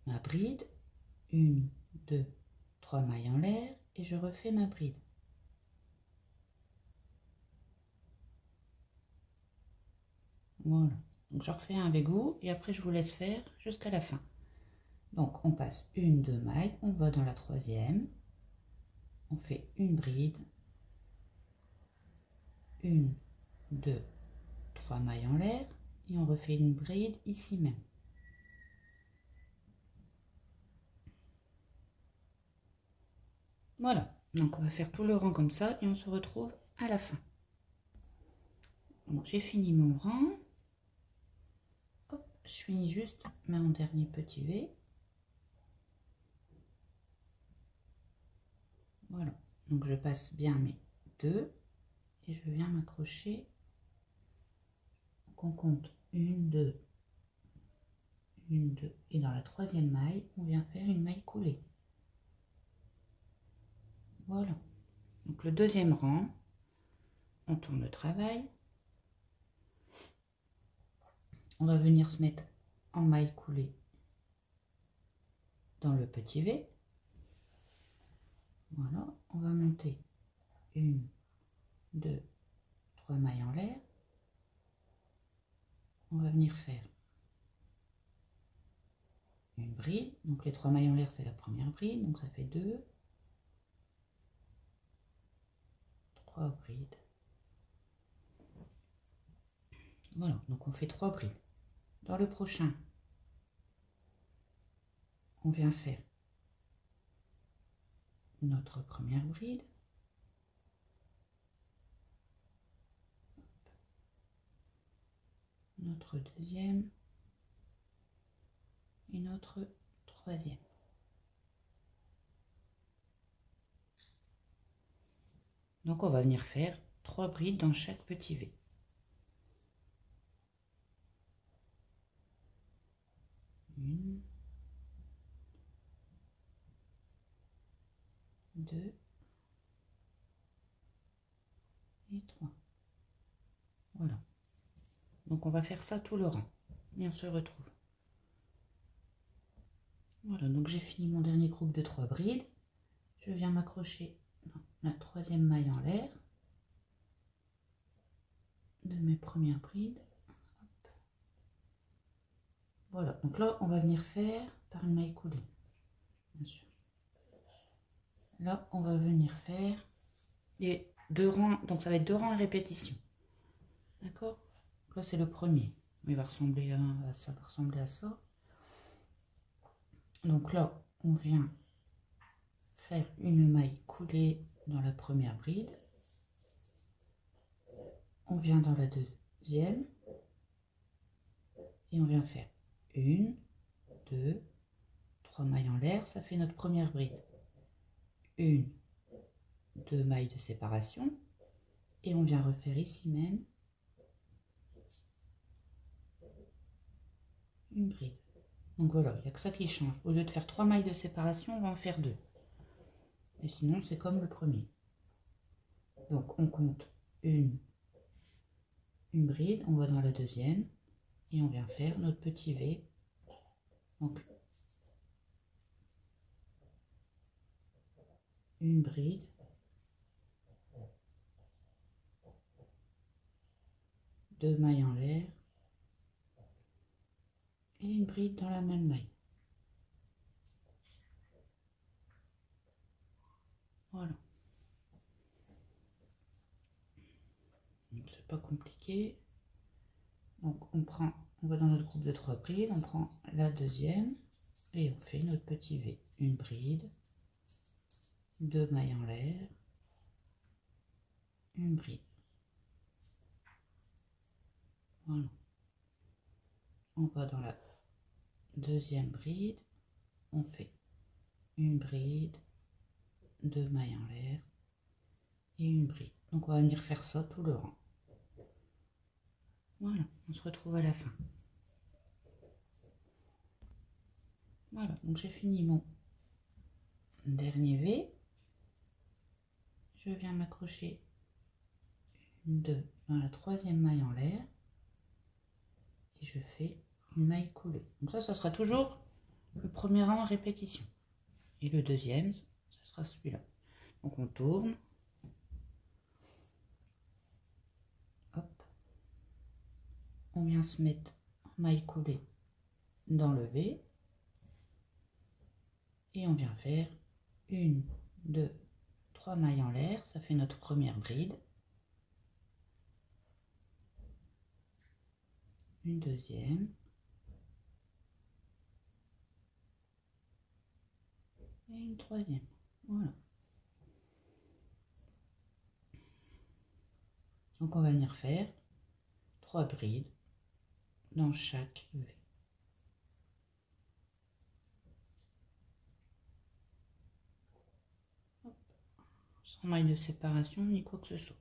ma bride, 1, 2, 3 mailles en l'air et je refais ma bride. Voilà. Donc je refais un avec vous et après je vous laisse faire jusqu'à la fin. Donc on passe 1, 2 mailles, on va dans la troisième, on fait une bride, 1, 2, 3 mailles en l'air et on refait une bride ici même. Voilà, donc on va faire tout le rang comme ça et on se retrouve à la fin. Bon, j'ai fini mon rang. Hop, je finis juste mon dernier petit V. Voilà, donc je passe bien mes deux et je viens m'accrocher. On compte 1, 2, 1, 2 et dans la troisième maille, on vient faire une maille coulée. Voilà, donc le deuxième rang, on tourne le travail. On va venir se mettre en maille coulée dans le petit V. Voilà, on va monter 1, 2, 3 mailles en l'air. On va venir faire une bride. Donc les 3 mailles en l'air, c'est la première bride. Donc ça fait 2, 3 brides. Voilà, donc on fait 3 brides. Dans le prochain, on vient faire notre première bride. Notre deuxième et notre troisième. Donc on va venir faire 3 brides dans chaque petit V. 1, 2 et 3. Voilà. Donc on va faire ça tout le rang. Et on se retrouve. Voilà, donc j'ai fini mon dernier groupe de 3 brides. Je viens m'accrocher dans la troisième maille en l'air de mes premières brides. Hop. Voilà, donc là on va venir faire par une maille coulée, bien sûr. Là on va venir faire les 2 rangs, donc ça va être 2 rangs à répétition. D'accord? Là c'est le premier. Il va ressembler à ça, va ressembler à ça. Donc là on vient faire une maille coulée dans la première bride. On vient dans la deuxième et on vient faire 1, 2, 3 mailles en l'air, ça fait notre première bride. 1, 2 mailles de séparation et on vient refaire ici même une bride. Donc voilà, il n'y a que ça qui change. Au lieu de faire 3 mailles de séparation, on va en faire 2. Et sinon, c'est comme le premier. Donc on compte une bride, on va dans la deuxième et on vient faire notre petit V. Donc une bride, deux mailles en l'air et une bride dans la même maille. Voilà. C'est pas compliqué. Donc on va dans notre groupe de 3 brides, on prend la deuxième et on fait notre petit V. Une bride, deux mailles en l'air, une bride. Voilà. On va dans la deuxième bride, on fait une bride, deux mailles en l'air et une bride. Donc on va venir faire ça tout le rang. Voilà, on se retrouve à la fin. Voilà, donc j'ai fini mon dernier V. Je viens m'accrocher une 2 dans la troisième maille en l'air et je fais une maille coulée. Donc ça sera toujours le premier rang à répétition. Et le deuxième, ça sera celui-là. Donc on tourne. Hop. On vient se mettre en maille coulée dans le V. Et on vient faire une, 2, 3 mailles en l'air. Ça fait notre première bride. Une deuxième. Et une troisième. Voilà. Donc on va venir faire 3 brides dans chaque V. Hop. Sans maille de séparation ni quoi que ce soit.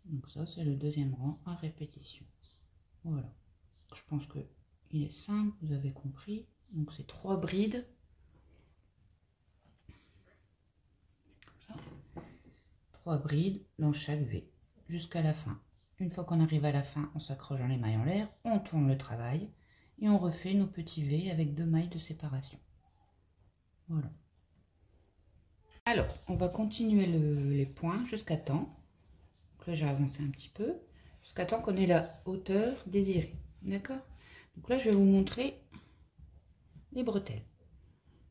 Donc ça c'est le deuxième rang à répétition. Voilà. Je pense que il est simple, vous avez compris. Donc c'est 3 brides. Comme ça. 3 brides dans chaque V jusqu'à la fin. Une fois qu'on arrive à la fin, on s'accroche dans les mailles en l'air, on tourne le travail et on refait nos petits V avec 2 mailles de séparation. Voilà. Alors, on va continuer les points jusqu'à temps. Donc là, j'ai avancé un petit peu jusqu'à temps qu'on ait la hauteur désirée. D'accord? Donc là, je vais vous montrer les bretelles.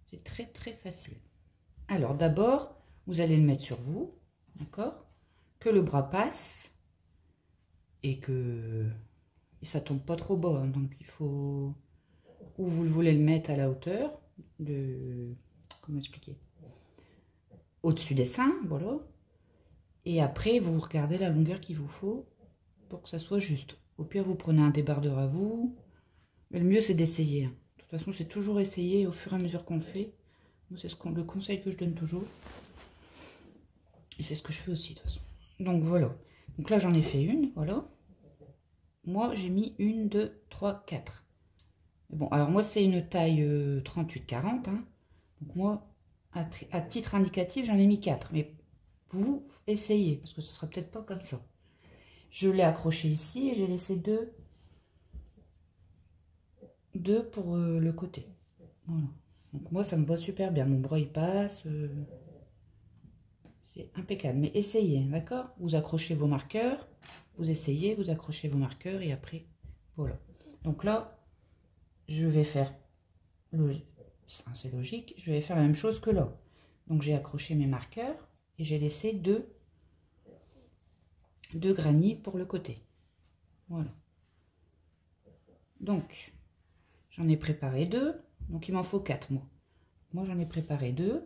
C'est très très facile. Alors d'abord, vous allez le mettre sur vous, d'accord? Que le bras passe et que ça tombe pas trop bas. Hein, donc il faut, ou vous voulez le mettre à la hauteur de, comment expliquer? Au-dessus des seins, voilà. Et après, vous regardez la longueur qu'il vous faut pour que ça soit juste. Au pire, vous prenez un débardeur à vous. Mais le mieux, c'est d'essayer. Hein. De toute façon, c'est toujours essayer au fur et à mesure qu'on le fait. C'est le conseil que je donne toujours. Et c'est ce que je fais aussi, de toute façon. Donc, voilà. Donc là, j'en ai fait une, voilà. Moi, j'ai mis 1, 2, 3, 4. Bon, alors moi, c'est une taille 38-40. Hein. Donc moi, à titre indicatif, j'en ai mis 4. Mais vous, essayez, parce que ce sera peut-être pas comme ça. Je l'ai accroché ici et j'ai laissé deux pour le côté. Voilà. Donc moi, ça me va super bien. Mon bras, il passe. C'est impeccable. Mais essayez, d'accord? Vous accrochez vos marqueurs. Vous essayez, vous accrochez vos marqueurs et après, voilà. Donc là, je vais faire, c'est logique, je vais faire la même chose que là. Donc j'ai accroché mes marqueurs et j'ai laissé deux granits pour le côté. Voilà. Donc, j'en ai préparé 2. Donc, il m'en faut 4, moi. Moi, j'en ai préparé 2.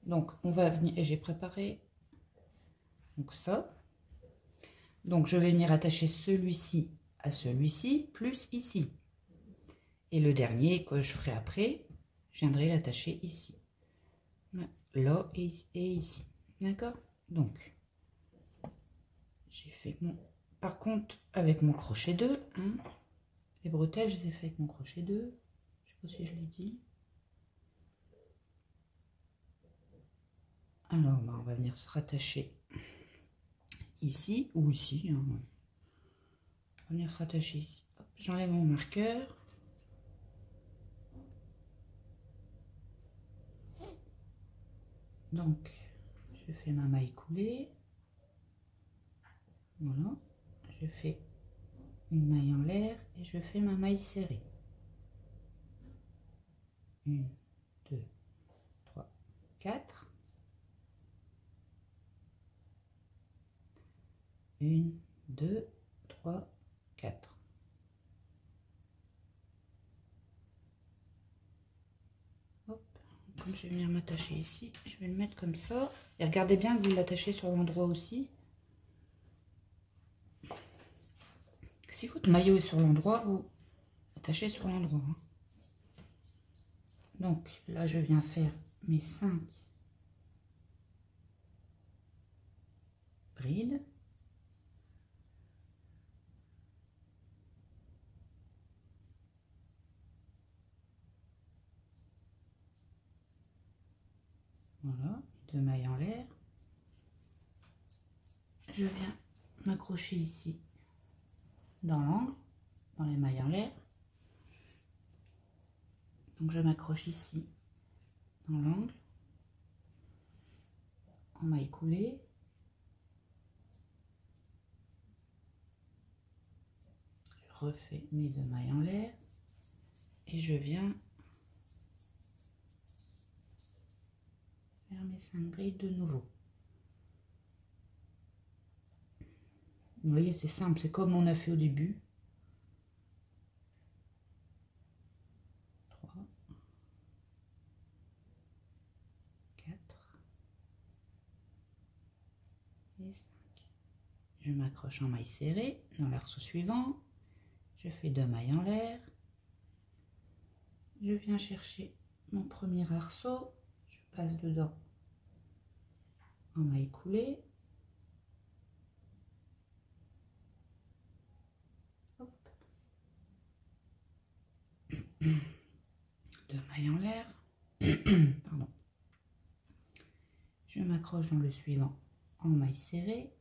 Donc, on va venir... Et j'ai préparé... Donc, ça. Donc, je vais venir attacher celui-ci à celui-ci, plus ici. Et le dernier que je ferai après, je viendrai l'attacher ici. Là et ici. D'accord? Donc, j'ai fait mon... Par contre, avec mon crochet 2, hein, les bretelles, je les ai fait avec mon crochet 2. Je sais pas si je l'ai dit. Alors, on va venir se rattacher ici ou ici. Hein. On va venir se rattacher ici. J'enlève mon marqueur. Donc, je fais ma maille coulée. Voilà. Je fais une maille en l'air et je fais ma maille serrée. 1, 2, 3, 4. 1, 2, 3, 4. Hop. Comme je vais venir m'attacher ici, je vais le mettre comme ça. Et regardez bien que vous l'attachez sur l'endroit aussi. Si votre maillot est sur l'endroit, vous attachez sur l'endroit. Hein. Donc là, je viens faire mes 5 brides. Voilà, 2 mailles en l'air. Je viens m'accrocher ici dans l'angle, dans les mailles en l'air. Donc je m'accroche ici dans l'angle, en maille coulée. Je refais mes 2 mailles en l'air et je viens faire mes 5 brides de nouveau. Vous voyez, c'est simple, c'est comme on a fait au début. 3, 4 et 5. Je m'accroche en maille serrée dans l'arceau suivant. Je fais 2 mailles en l'air. Je viens chercher mon premier arceau. Je passe dedans en maille coulée. Hop. 2 mailles en l'air. Pardon. Je m'accroche dans le suivant en maille serrée.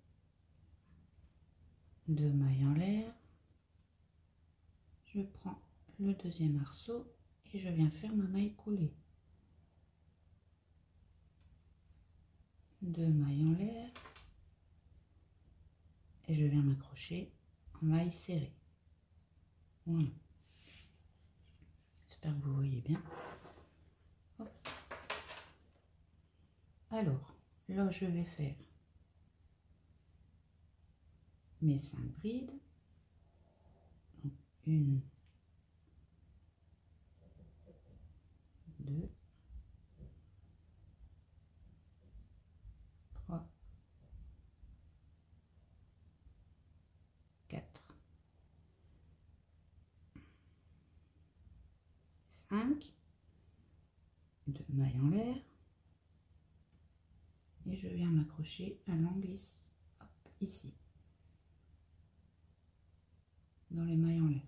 2 mailles en l'air. Je prends le deuxième arceau et je viens faire ma maille coulée. 2 mailles en l'air. Et je viens m'accrocher en maille serrée. Voilà. J'espère que vous voyez bien. Hop. Alors, là, je vais faire mes 5 brides. Donc, 1, 2, 3, 4, 5, 2 mailles en l'air. Et je viens m'accrocher à l'angle ici, hop, ici, dans les mailles en l'air.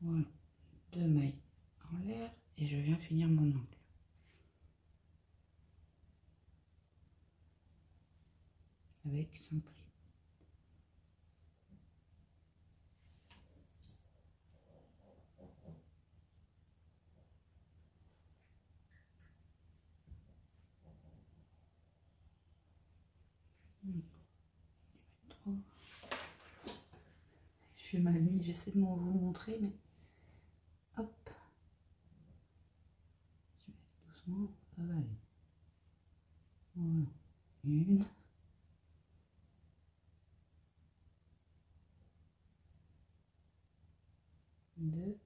Voilà, 2 mailles en l'air et je viens finir mon angle. Avec 5 brides. Je suis mal mise, j'essaie de vous montrer, mais hop, je mets doucement, ça va aller. Voilà, 1, 2,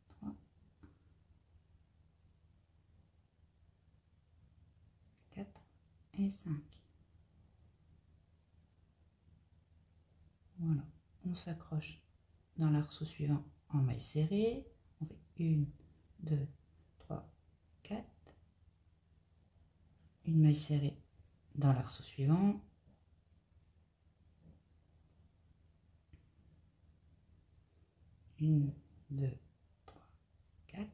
3, 4 et 5. Voilà, on s'accroche dans l'arceau suivant en maille serrée. On fait 1, 2, 3, 4. Une maille serrée dans l'arceau suivant. Une, 2, 3, 4.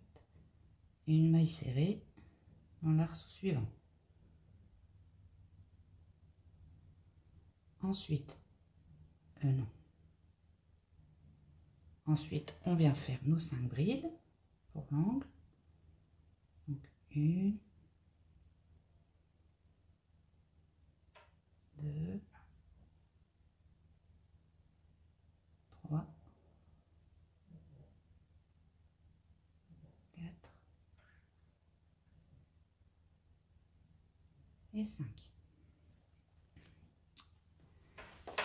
Une maille serrée dans l'arceau suivant. Ensuite, non. Ensuite, on vient faire nos 5 brides pour l'angle. Donc 1, 2, 3, 4 et 5.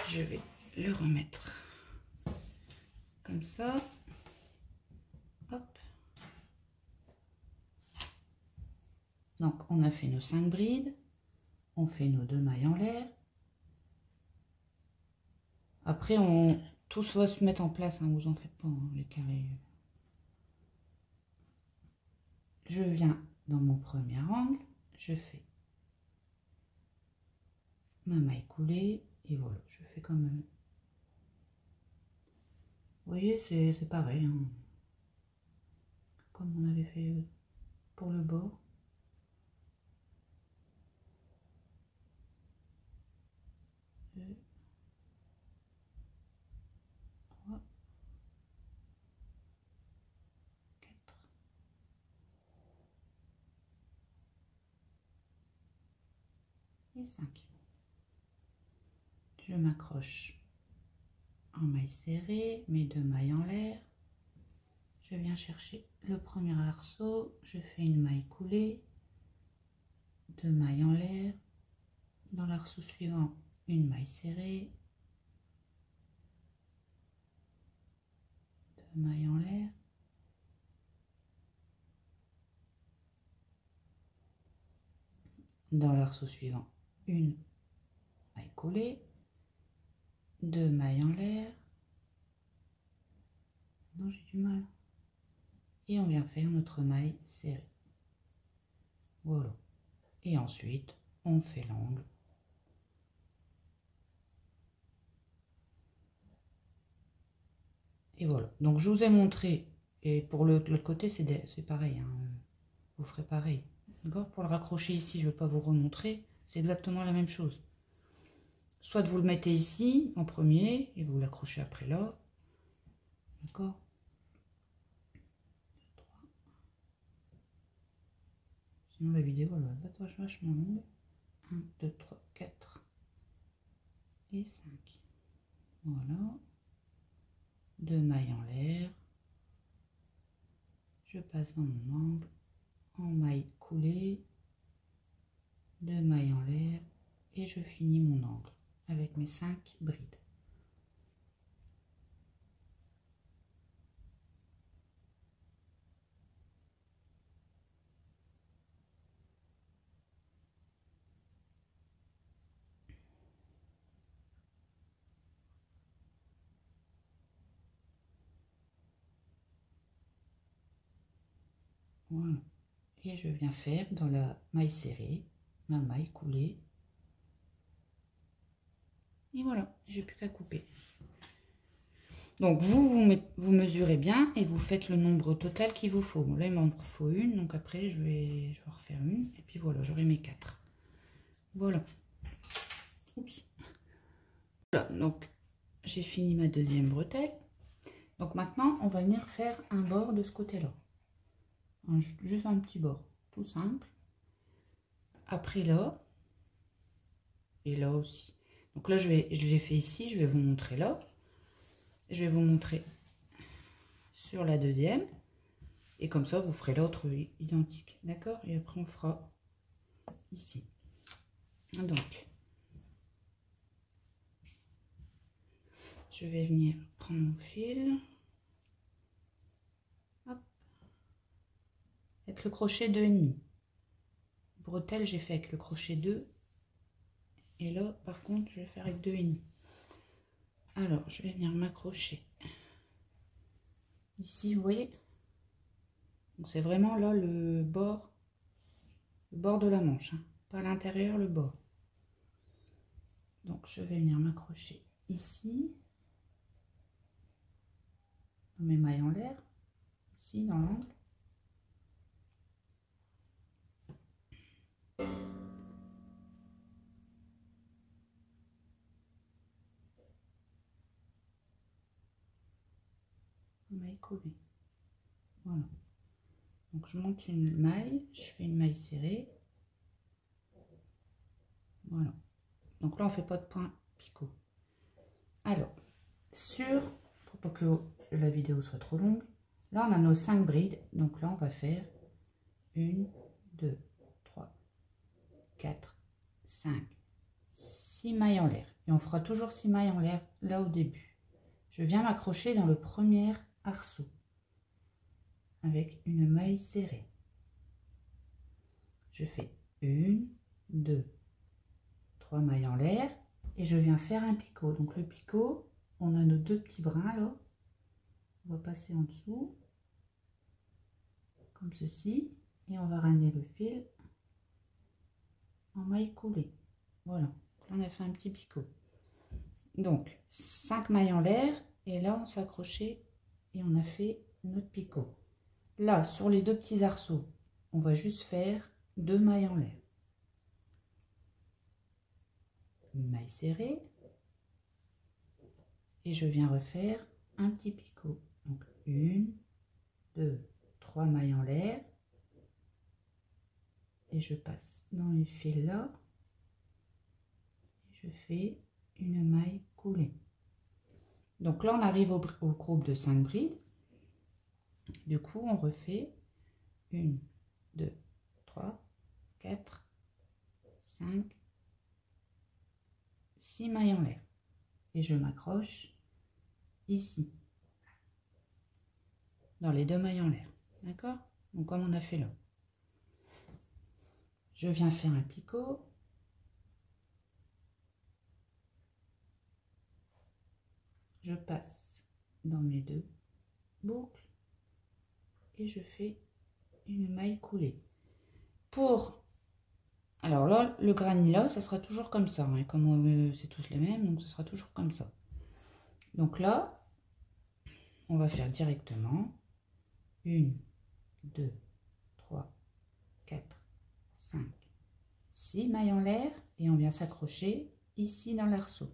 Je vais le remettre comme ça. Hop. Donc on a fait nos 5 brides. on fait nos 2 mailles en l'air. Après, tout va se mettre en place, hein, vous en faites pas, hein, les carrés. Je viens dans mon premier angle, je fais ma maille coulée et voilà, je fais comme... Vous voyez, c'est pareil, hein, comme on avait fait pour le bord. Deux, 3, 4. Et 5. Je m'accroche en maille serrée, mes 2 mailles en l'air. Je viens chercher le premier arceau, je fais une maille coulée, 2 mailles en l'air. Dans l'arceau suivant, une maille serrée, 2 mailles en l'air. Dans l'arceau suivant, une maille coulée, 2 mailles en l'air. Non, j'ai du mal. Et on vient faire notre maille serrée. Voilà. Et ensuite, on fait l'angle. Et voilà. Donc, je vous ai montré. Et pour l'autre côté, c'est pareil. Hein. Vous ferez pareil. D'accord? Pour le raccrocher ici, je ne vais pas vous remontrer. C'est exactement la même chose. Soit vous le mettez ici en premier et vous l'accrochez après là. D'accord? Sinon la vidéo elle va être vachement longue. 1, 2, 3, 4 et 5. Voilà. 2 mailles en l'air. Je passe dans mon angle en maille coulée. 2 mailles en l'air et je finis mon angle avec mes 5 brides. Voilà. Et je viens faire dans la maille serrée, ma maille coulée. Et voilà, j'ai plus qu'à couper. Donc vous mesurez bien et vous faites le nombre total qu'il vous faut. Bon, là il m'en faut une, donc après je vais refaire une. Et puis voilà, j'aurai mes 4. Voilà. Oups. Voilà, donc j'ai fini ma deuxième bretelle. Donc maintenant on va venir faire un bord de ce côté-là. Juste un petit bord, tout simple. Après là, et là aussi. Donc là je l'ai fait ici, je vais vous montrer là. Je vais vous montrer sur la deuxième. Et comme ça, vous ferez l'autre identique. D'accord? Et après, on fera ici. Donc, je vais venir prendre mon fil. Hop. Avec le crochet 2,5. Bretelle, j'ai fait avec le crochet 2. Et là, par contre, je vais faire avec 2,5. Alors, je vais venir m'accrocher. Ici, vous voyez? Donc, c'est vraiment là le bord de la manche. Hein. Pas à l'intérieur, le bord. Donc, je vais venir m'accrocher ici. Dans mes mailles en l'air. Ici, dans l'angle. Maille collée. Voilà. Donc je monte une maille, je fais une maille serrée. Voilà. Donc là on fait pas de point picot. Alors, pour pas que la vidéo soit trop longue, là on a nos 5 brides. Donc là on va faire 1, 2, 3, 4, 5, 6 mailles en l'air. Et on fera toujours 6 mailles en l'air là au début. Je viens m'accrocher dans le premier arceau avec une maille serrée. Je fais 1, 2, 3 mailles en l'air et je viens faire un picot. Donc le picot, on a nos 2 petits brins là, on va passer en dessous comme ceci et on va ramener le fil en maille coulée. Voilà, on a fait un petit picot. Donc 5 mailles en l'air et là on s'est accroché et on a fait notre picot. Là sur les 2 petits arceaux, on va juste faire 2 mailles en l'air, une maille serrée et je viens refaire un petit picot. Donc 1, 2, 3 mailles en l'air et je passe dans le fil là et je fais une maille coulée. Donc là on arrive au groupe de 5 brides. Du coup on refait 1, 2, 3, 4, 5, 6 mailles en l'air et je m'accroche ici dans les 2 mailles en l'air, d'accord? Donc comme on a fait là, je viens faire un picot, je passe dans mes 2 boucles et je fais une maille coulée. Pour alors là le granit ça sera toujours comme ça, hein, comme c'est tous les mêmes, donc ce sera toujours comme ça. Donc là on va faire directement 1, 2, 3, 4, 5, 6 mailles en l'air et on vient s'accrocher ici dans l'arceau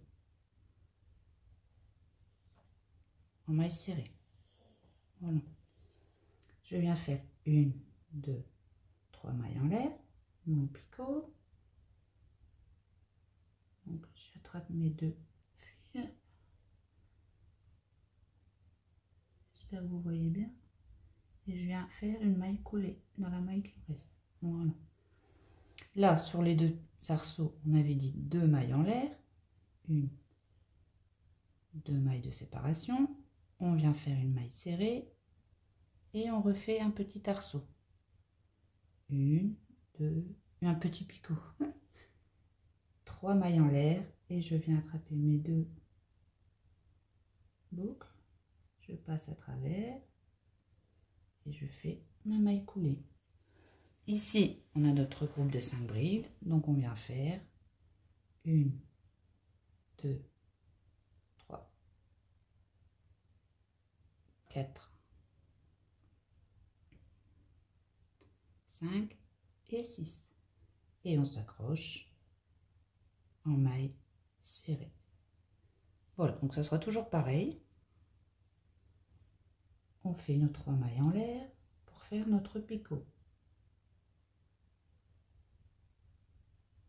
en maille serrée. Voilà, je viens faire 1, 2, 3 mailles en l'air, mon picot, donc j'attrape mes 2 fils, j'espère que vous voyez bien, et je viens faire une maille coulée dans la maille qui reste. Voilà, là sur les 2 arceaux on avait dit 2 mailles en l'air, 1, 2 mailles de séparation, on vient faire une maille serrée et on refait un petit arceau, 1, 2, un petit picot, 3 mailles en l'air et je viens attraper mes 2 boucles, je passe à travers et je fais ma maille coulée. Ici on a notre groupe de 5 brides, donc on vient faire 1, 2, 3, 4, 5 et 6 et on s'accroche en maille serrée. Voilà, donc ça sera toujours pareil. On fait nos 3 mailles en l'air pour faire notre picot.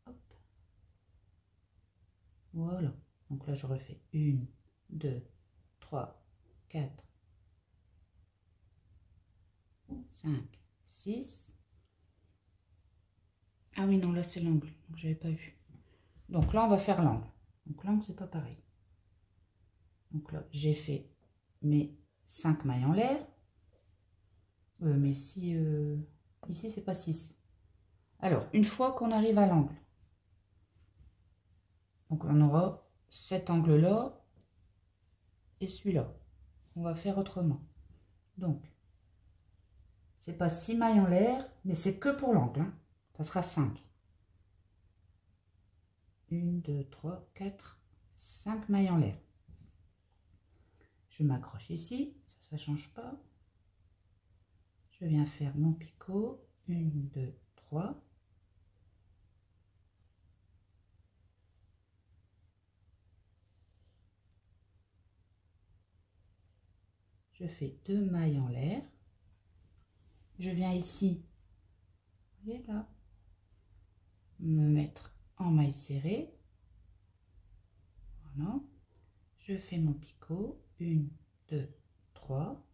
Hop. Voilà, donc là je refais 1, 2, 3, 4, 5, 6. Ah oui, non, là c'est l'angle, donc j'avais pas vu. Donc là on va faire l'angle. Donc l'angle c'est pas pareil. Donc là j'ai fait mes 5 mailles en l'air. Mais si ici c'est pas 6. Alors une fois qu'on arrive à l'angle, donc on aura cet angle là et celui-là. On va faire autrement. Donc c'est pas 6 mailles en l'air, mais c'est que pour l'angle, hein. Ça sera 5. 1, 2, 3, 4, 5 mailles en l'air. Je m'accroche ici, ça ne change pas. Je viens faire mon picot, 1, 2, 3. Je fais 2 mailles en l'air. Je viens ici, vous voyez là, me mettre en maille serrée. Voilà. Je fais mon picot, 1, 2, 3.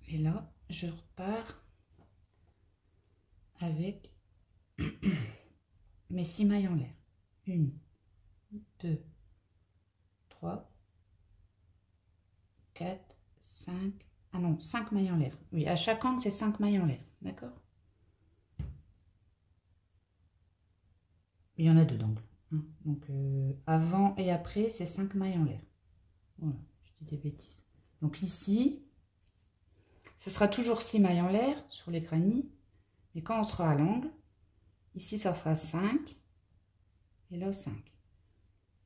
Et là, je repars avec mes 6 mailles en l'air. 1, 2, 3, 4, 5, ah non, 5 mailles en l'air. Oui, à chaque angle, c'est 5 mailles en l'air, d'accord? Il y en a deux d'angles. Hein. Donc, avant et après, c'est 5 mailles en l'air. Voilà, je dis des bêtises. Donc ici, ce sera toujours 6 mailles en l'air sur les granits. Mais quand on sera à l'angle, ici, ça sera 5. Et là, 5.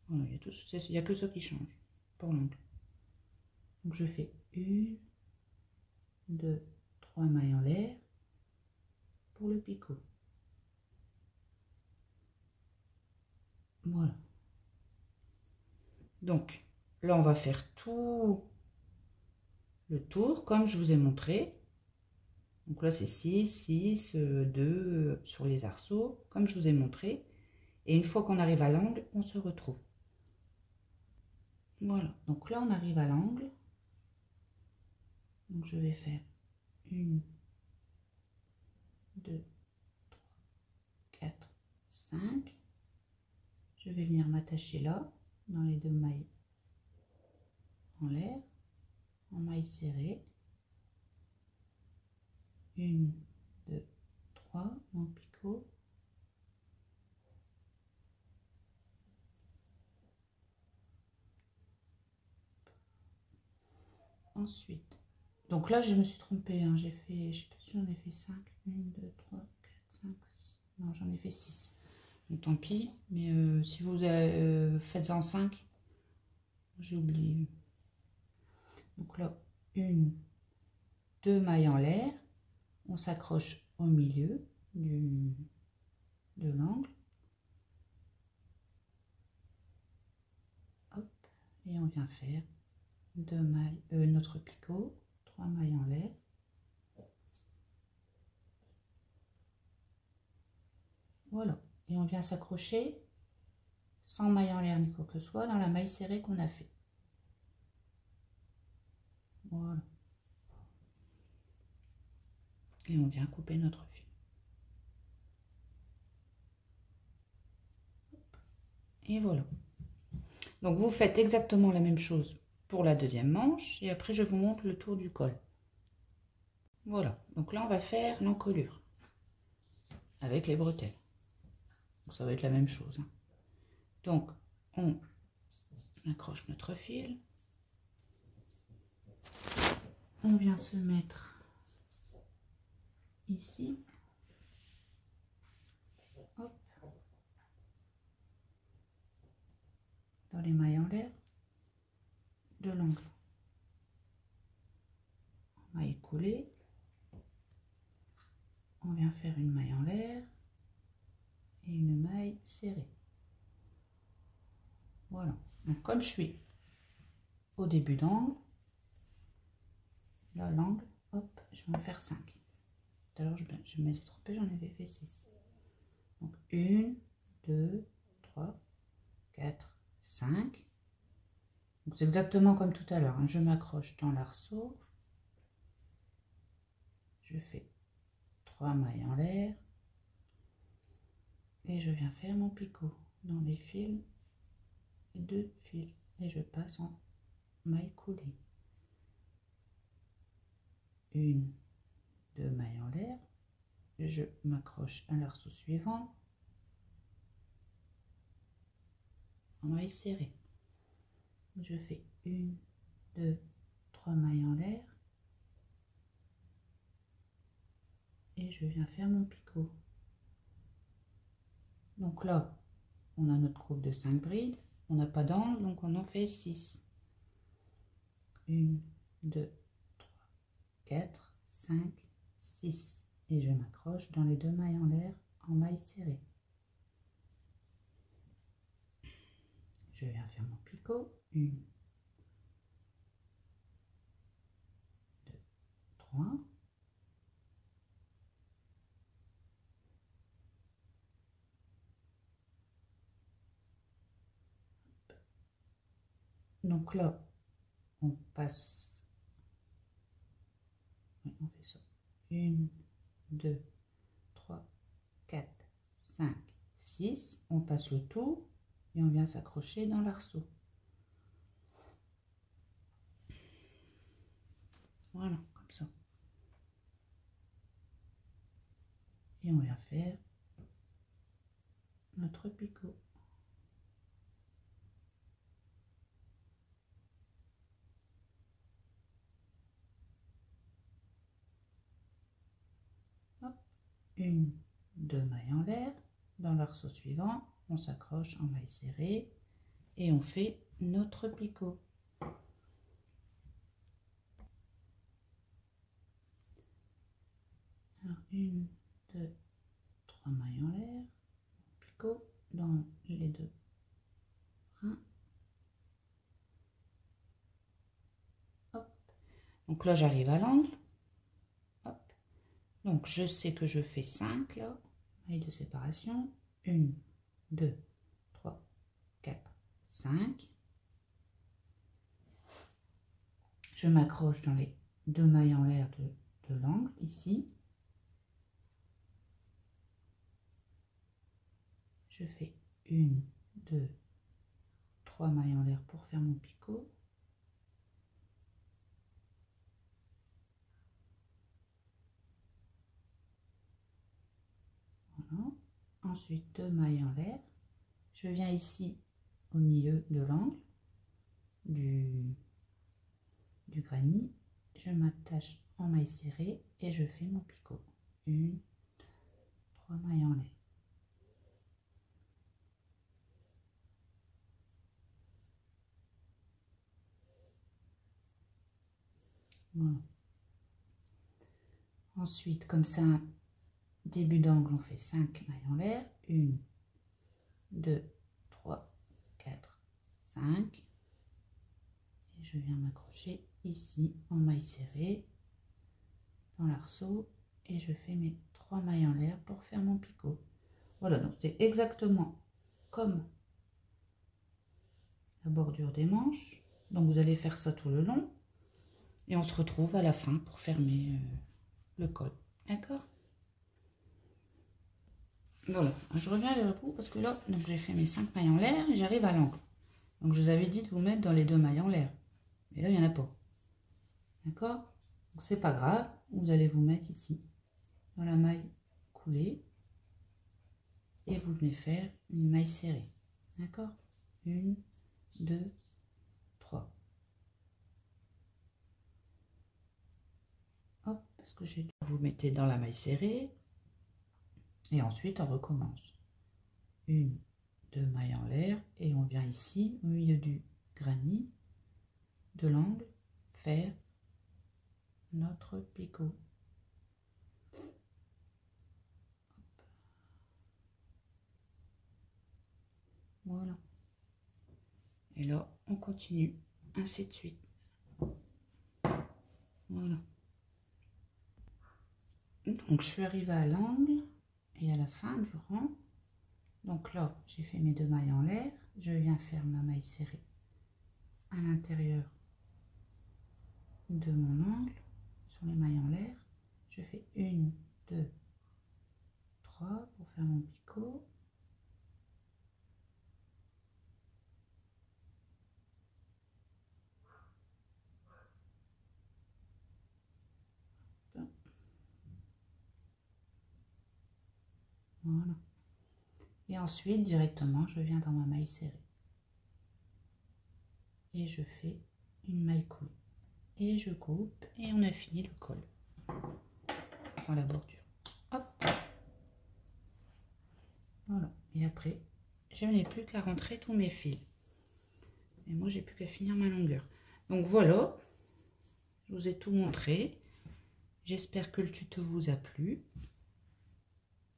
Voilà, il n'y a que ça qui change pour l'angle. Donc, je fais 1, 2, 3 mailles en l'air pour le picot. Voilà. Donc, là, on va faire tout le tour comme je vous ai montré. Donc là, c'est 6, 6, 2 sur les arceaux, comme je vous ai montré. Et une fois qu'on arrive à l'angle, on se retrouve. Voilà. Donc là, on arrive à l'angle. Donc, je vais faire 1, 2, 3, 4, 5. Je vais venir m'attacher là, dans les deux mailles en l'air, en maille serrée. 1, 2, 3, mon picot. Ensuite, donc là, je me suis trompée, hein, j'ai fait, je sais pas si j'en ai fait 5, 1, 2, 3, 4, 5, 6, non, j'en ai fait 6. Donc tant pis, mais si vous faites en 5, j'ai oublié. Donc là, 1, 2 mailles en l'air, on s'accroche au milieu de l'angle. Hop, et on vient faire 2 mailles, notre picot, 3 mailles en l'air. Voilà, et on vient s'accrocher sans maille en l'air ni quoi que ce soit dans la maille serrée qu'on a fait. Voilà. Et on vient couper notre fil. Et voilà. Donc vous faites exactement la même chose pour la deuxième manche et après je vous montre le tour du col. Voilà, donc là on va faire l'encolure avec les bretelles. Donc, ça va être la même chose. Hein. Donc on accroche notre fil. On vient se mettre ici. Hop. Dans les mailles en l'air de l'angle. Maille coulée. On vient faire une maille en l'air et une maille serrée. Voilà. Donc comme je suis au début d'angle, là l'angle, hop, je vais en faire 5. Tout à l'heure je me suis trompée, j'en avais fait 6. Donc 1, 2, 3, 4, 5. Donc c'est exactement comme tout à l'heure. Hein. Je m'accroche dans l'arceau. Je fais 3 mailles en l'air. Et je viens faire mon picot dans les fils et 2 fils. Et je passe en maille coulée. 1, 2 mailles en l'air. Je m'accroche à l'arceau suivant. En maille serrée. Je fais 1, 2, 3 mailles en l'air. Et je viens faire mon picot. Donc là, on a notre groupe de 5 brides. On n'a pas d'angle, donc on en fait 6. 1, 2, 3, 4, 5, 6. Et je m'accroche dans les 2 mailles en l'air en maille serrée. Je viens faire mon picot. 1, 2, 3. Donc là, on passe, oui, on fait ça, 1, 2, 3, 4, 5, 6, on passe le tout et on vient s'accrocher dans l'arceau. Voilà, comme ça. Et on vient faire notre picot. Hop, une, deux mailles en l'air. Dans l'arceau suivant, on s'accroche en maille serrée et on fait notre picot. Alors, une, deux, trois mailles en l'air, picot dans les deux brins. Hop. Donc là, j'arrive à l'angle. Hop. Donc, je sais que je fais 5 là, mailles de séparation. 1, 2, 3, 4, 5. Je m'accroche dans les deux mailles en l'air de l'angle ici. Je fais 1, 2, 3 mailles en l'air pour faire mon picot. Voilà. Ensuite 2 mailles en l'air. Je viens ici au milieu de l'angle du granit. Je m'attache en maille serrée et je fais mon picot. 1, 3 mailles en l'air. Voilà. Ensuite, comme ça, début d'angle, on fait 5 mailles en l'air. 1, 2, 3, 4, 5. Et je viens m'accrocher ici en maille serrée dans l'arceau et je fais mes 3 mailles en l'air pour faire mon picot. Voilà, donc c'est exactement comme la bordure des manches. Donc vous allez faire ça tout le long et on se retrouve à la fin pour fermer le col. D'accord? Voilà, je reviens vers vous parce que là, donc j'ai fait mes 5 mailles en l'air et j'arrive à l'angle. Donc je vous avais dit de vous mettre dans les 2 mailles en l'air. Mais là, il n'y en a pas. D'accord? Donc c'est pas grave, vous allez vous mettre ici dans la maille coulée et vous venez faire une maille serrée. D'accord? 1, 2, 3. Hop, parce que j'ai dû vous mettez dans la maille serrée et ensuite on recommence. 1, 2 mailles en l'air et on vient ici au milieu du granit de l'angle faire notre picot. Voilà. Et là, on continue, ainsi de suite. Voilà. Donc, je suis arrivée à l'angle et à la fin du rang. Donc là, j'ai fait mes 2 mailles en l'air. Je viens faire ma maille serrée à l'intérieur de mon angle, sur les mailles en l'air. Je fais 1, 2, 3 pour faire mon picot. Voilà. Et ensuite, directement, je viens dans ma maille serrée. Et je fais une maille coulée. Et je coupe et on a fini le col. Enfin, la bordure. Hop. Voilà. Et après, je n'ai plus qu'à rentrer tous mes fils. Et moi, j'ai plus qu'à finir ma longueur. Donc voilà. Je vous ai tout montré. J'espère que le tuto vous a plu.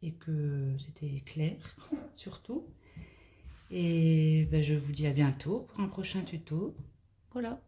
Et que c'était clair, surtout. Et ben, je vous dis à bientôt pour un prochain tuto. Voilà.